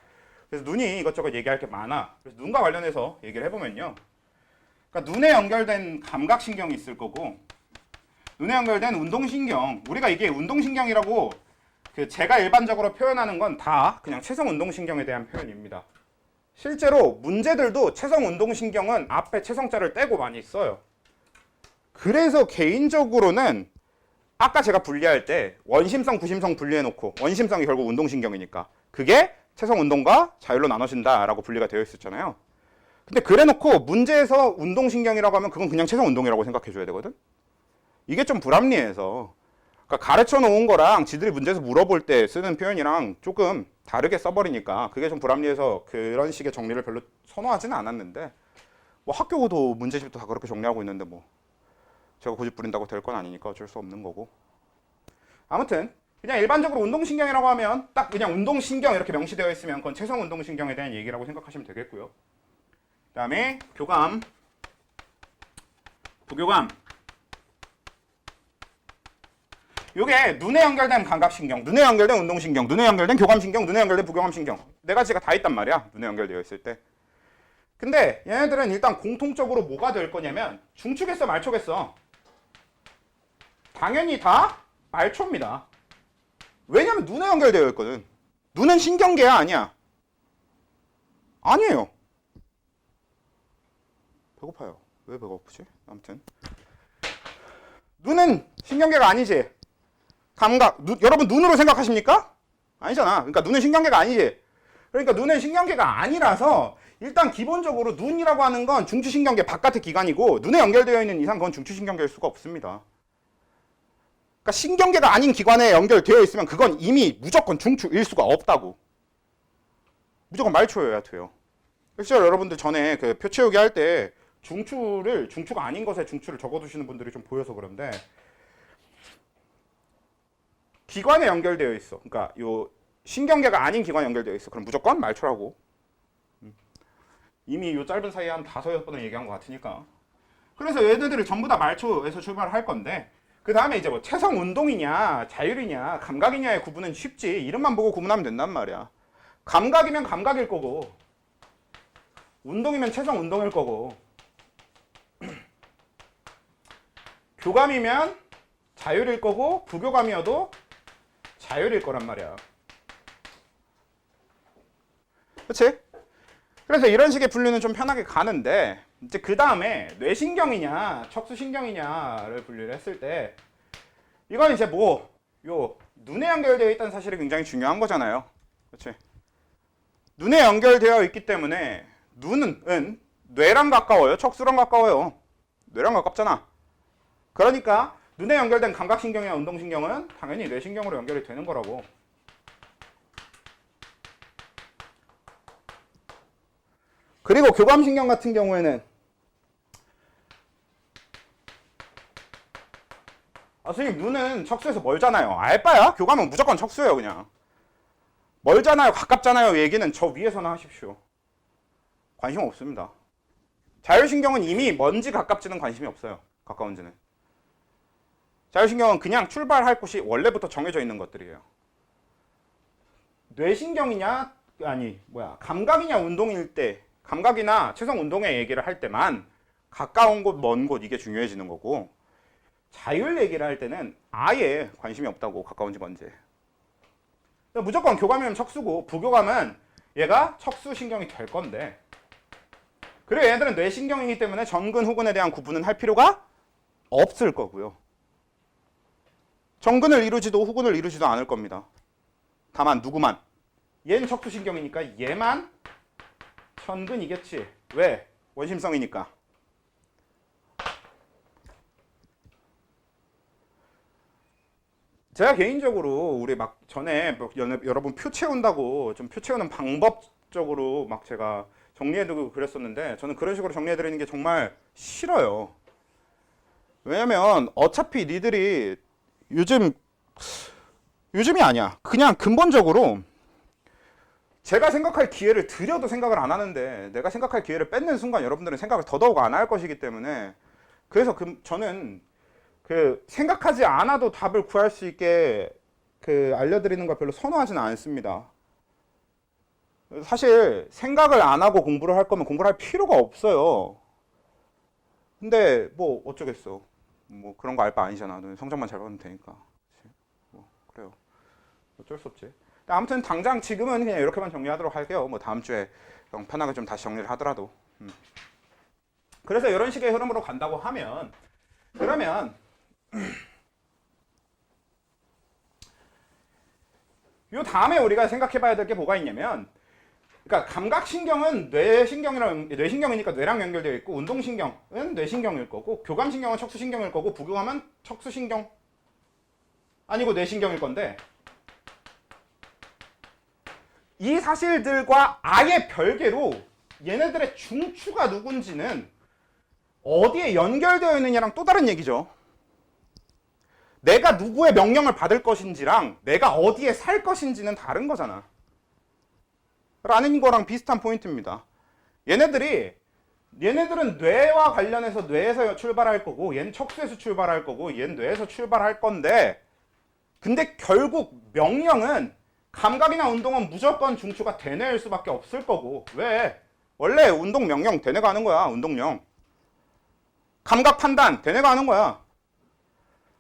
A: 그래서 눈이 이것저것 얘기할 게 많아. 그래서 눈과 관련해서 얘기를 해보면요. 그러니까 눈에 연결된 감각신경이 있을 거고 눈에 연결된 운동신경, 우리가 이게 운동신경이라고 제가 일반적으로 표현하는 건 다 그냥 체성 운동신경에 대한 표현입니다. 실제로 문제들도 체성 운동신경은 앞에 체성자를 떼고 많이 써요. 그래서 개인적으로는 아까 제가 분리할 때 원심성, 부심성 분리해놓고 원심성이 결국 운동신경이니까 그게 체성 운동과 자율로 나눠진다라고 분리가 되어 있었잖아요. 근데 그래놓고 문제에서 운동신경이라고 하면 그건 그냥 체성 운동이라고 생각해줘야 되거든. 이게 좀 불합리해서 그러니까 가르쳐 놓은 거랑 지들이 문제에서 물어볼 때 쓰는 표현이랑 조금 다르게 써버리니까 그게 좀 불합리해서 그런 식의 정리를 별로 선호하지는 않았는데 뭐 학교도 문제집도 다 그렇게 정리하고 있는데 뭐 제가 고집 부린다고 될 건 아니니까 어쩔 수 없는 거고. 아무튼 그냥 일반적으로 운동신경이라고 하면 딱 그냥 운동신경 이렇게 명시되어 있으면 그건 체성 운동신경에 대한 얘기라고 생각하시면 되겠고요. 그 다음에 교감, 부교감. 요게 눈에 연결된 감각신경, 눈에 연결된 운동신경, 눈에 연결된 교감신경, 눈에 연결된 부교감신경 4가지가 다 있단 말이야. 눈에 연결되어 있을 때. 근데 얘네들은 일단 공통적으로 뭐가 될 거냐면 중추겠어, 말초겠어? 당연히 다 말초입니다. 왜냐면 눈에 연결되어 있거든. 눈은 신경계야, 아니야? 아니에요. 배고파요. 왜 배고프지? 아무튼 눈은 신경계가 아니지. 감각, 여러분 눈으로 생각하십니까? 아니잖아. 그러니까 눈은 신경계가 아니지. 그러니까 눈은 신경계가 아니라서 일단 기본적으로 눈이라고 하는 건 중추신경계 바깥의 기관이고 눈에 연결되어 있는 이상 그건 중추신경계일 수가 없습니다. 그러니까 신경계가 아닌 기관에 연결되어 있으면 그건 이미 무조건 중추일 수가 없다고. 무조건 말초여야 돼요. 실제로 여러분들 전에 그 표 채우기 할 때 중추가 아닌 것에 중추를 적어두시는 분들이 좀 보여서 그런데 기관에 연결되어 있어. 그러니까 요 신경계가 아닌 기관에 연결되어 있어. 그럼 무조건 말초라고. 이미 요 짧은 사이에 한 5-6번을 얘기한 것 같으니까. 그래서 얘네들을 전부 다 말초에서 출발을 할 건데 그 다음에 이제 뭐 체성 운동이냐 자율이냐 감각이냐의 구분은 쉽지. 이름만 보고 구분하면 된단 말이야. 감각이면 감각일 거고 운동이면 체성 운동일 거고 교감이면 자율일 거고 부교감이어도 자율일 거란 말이야. 그렇지? 그래서 이런 식의 분류는 좀 편하게 가는데 이제 그 다음에 뇌신경이냐 척수신경이냐를 분류를 했을 때 이건 이제 뭐 요 눈에 연결되어 있다는 사실이 굉장히 중요한 거잖아요. 그렇지? 눈에 연결되어 있기 때문에 눈은 뇌랑 가까워요? 척수랑 가까워요? 뇌랑 가깝잖아. 그러니까 눈에 연결된 감각신경이나 운동신경은 당연히 뇌신경으로 연결이 되는 거라고. 그리고 교감신경 같은 경우에는 선생님 눈은 척수에서 멀잖아요. 알바야? 교감은 무조건 척수예요. 그냥 멀잖아요, 가깝잖아요 얘기는 저 위에서나 하십시오. 관심 없습니다. 자율신경은 이미 먼지 가깝지는 관심이 없어요. 가까운지는. 자율신경은 그냥 출발할 곳이 원래부터 정해져 있는 것들이에요. 뇌신경이냐 감각이냐 운동일 때, 감각이나 체성 운동의 얘기를 할 때만 가까운 곳, 먼 곳 이게 중요해지는 거고, 자율 얘기를 할 때는 아예 관심이 없다고, 가까운지 먼지. 무조건 교감이면 척수고 부교감은 얘가 척수신경이 될 건데, 그리고 얘네들은 뇌신경이기 때문에 전근, 후근에 대한 구분은 할 필요가 없을 거고요. 전근을 이루지도 후근을 이루지도 않을 겁니다. 다만 누구만? 얘는 척수신경이니까 얘만 전근이겠지. 왜? 원심성이니까. 제가 개인적으로 우리 막 전에 여러분 표 채운다고 좀 표 채우는 방법적으로 막 제가 정리해두고 그랬었는데, 저는 그런 식으로 정리해드리는 게 정말 싫어요. 왜냐면 어차피 니들이 요즘이 아니야. 그냥 근본적으로 제가 생각할 기회를 드려도 생각을 안 하는데, 내가 생각할 기회를 뺏는 순간 여러분들은 생각을 더더욱 안 할 것이기 때문에, 그래서 저는 생각하지 않아도 답을 구할 수 있게 알려드리는 걸 별로 선호하지는 않습니다. 사실 생각을 안 하고 공부를 할 거면 공부를 할 필요가 없어요. 근데 뭐 어쩌겠어. 뭐 그런 거 알 바 아니잖아. 너 성적만 잘 받으면 되니까. 뭐 그래요. 어쩔 수 없지. 아무튼 당장 지금은 그냥 이렇게만 정리하도록 할게요. 뭐 다음 주에 편하게 좀 다시 정리를 하더라도. 그래서 이런 식의 흐름으로 간다고 하면, 그러면 요 다음에 우리가 생각해 봐야 될 게 뭐가 있냐면, 그러니까 감각신경은 뇌신경이니까 뇌랑 연결되어 있고, 운동신경은 뇌신경일 거고, 교감신경은 척수신경일 거고, 부교감은 척수신경 아니고 뇌신경일 건데, 이 사실들과 아예 별개로 얘네들의 중추가 누군지는 어디에 연결되어 있느냐랑 또 다른 얘기죠. 내가 누구의 명령을 받을 것인지랑 내가 어디에 살 것인지는 다른 거잖아. 라는 거랑 비슷한 포인트입니다. 얘네들은 뇌와 관련해서 뇌에서 출발할 거고, 얘는 척수에서 출발할 거고, 얘는 뇌에서 출발할 건데, 근데 결국 명령은, 감각이나 운동은 무조건 중추가 대뇌일 수밖에 없을 거고. 왜? 원래 운동 명령 대뇌가 하는 거야. 운동령. 감각 판단 대뇌가 하는 거야.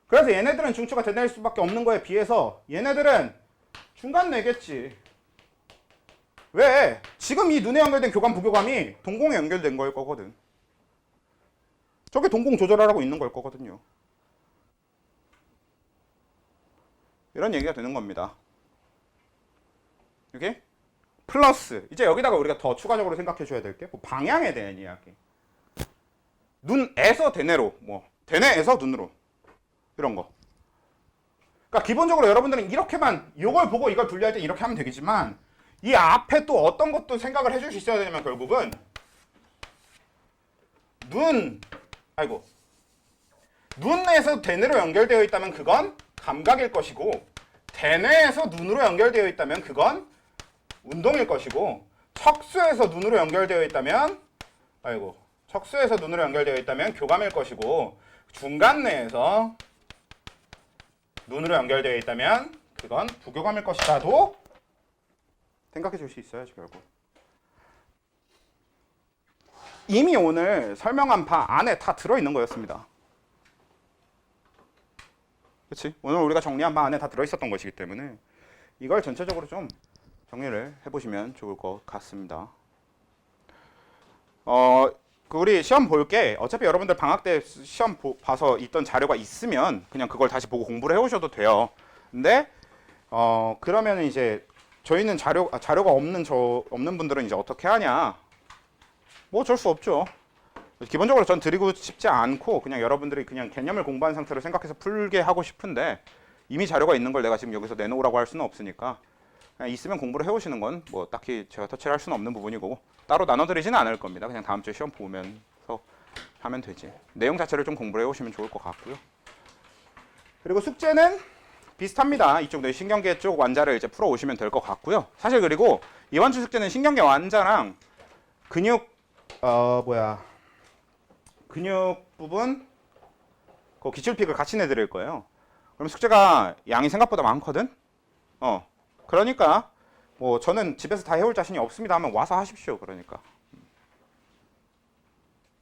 A: 그래서 얘네들은 중추가 대뇌일 수밖에 없는 거에 비해서 얘네들은 중간 뇌겠지. 왜? 지금 이 눈에 연결된 교감, 부교감이 동공에 연결된 걸 거거든. 저게 동공 조절하라고 있는 걸 거거든요. 이런 얘기가 되는 겁니다. 이게 플러스, 이제 여기다가 우리가 더 추가적으로 생각해 줘야 될 게 뭐 방향에 대한 이야기. 눈에서 대뇌로, 뭐 대뇌에서 눈으로, 이런 거. 그러니까 기본적으로 여러분들은 이렇게만, 이걸 보고 이걸 분리할 때 이렇게 하면 되겠지만, 이 앞에 또 어떤 것도 생각을 해줄 수 있어야 되냐면, 결국은 눈에서 대뇌로 연결되어 있다면 그건 감각일 것이고, 대뇌에서 눈으로 연결되어 있다면 그건 운동일 것이고, 척수에서 눈으로 연결되어 있다면 교감일 것이고, 중간뇌에서 눈으로 연결되어 있다면 그건 부교감일 것이다도 생각해 줄 수 있어야지. 결국 이미 오늘 설명한 바 안에 다 들어있는 거였습니다. 그렇지? 오늘 우리가 정리한 바 안에 다 들어있었던 것이기 때문에 이걸 전체적으로 좀 정리를 해보시면 좋을 것 같습니다. 우리 시험 볼 게 어차피 여러분들 방학 때 시험 봐서 있던 자료가 있으면 그냥 그걸 다시 보고 공부를 해오셔도 돼요. 근데 그러면 이제 저희는 자료가 없는 분들은 이제 어떻게 하냐? 뭐 어쩔 수 없죠. 기본적으로 전 드리고 싶지 않고 그냥 여러분들이 그냥 개념을 공부한 상태로 생각해서 풀게 하고 싶은데 이미 자료가 있는 걸 내가 지금 여기서 내놓으라고 할 수는 없으니까 그냥 있으면 공부를 해오시는 건 뭐 딱히 제가 터치를 할 수는 없는 부분이고 따로 나눠드리지는 않을 겁니다. 그냥 다음 주에 시험 보면서 하면 되지. 내용 자체를 좀 공부를 해오시면 좋을 것 같고요. 그리고 숙제는 비슷합니다. 이쪽 신경계 쪽 완자를 이제 풀어 오시면 될 것 같고요. 사실 그리고 이번 주 숙제는 신경계 완자랑 근육 근육 부분 그 기출픽을 같이 내드릴 거예요. 그럼 숙제가 양이 생각보다 많거든. 그러니까 뭐 저는 집에서 다 해올 자신이 없습니다 하면 와서 하십시오. 그러니까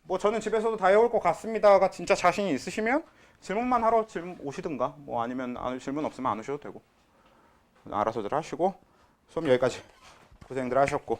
A: 뭐 저는 집에서도 다 해올 것 같습니다가 진짜 자신이 있으시면 질문만 하러 오시든가 뭐 아니면 질문 없으면 안 오셔도 되고 알아서들 하시고 수업 여기까지 고생들 하셨고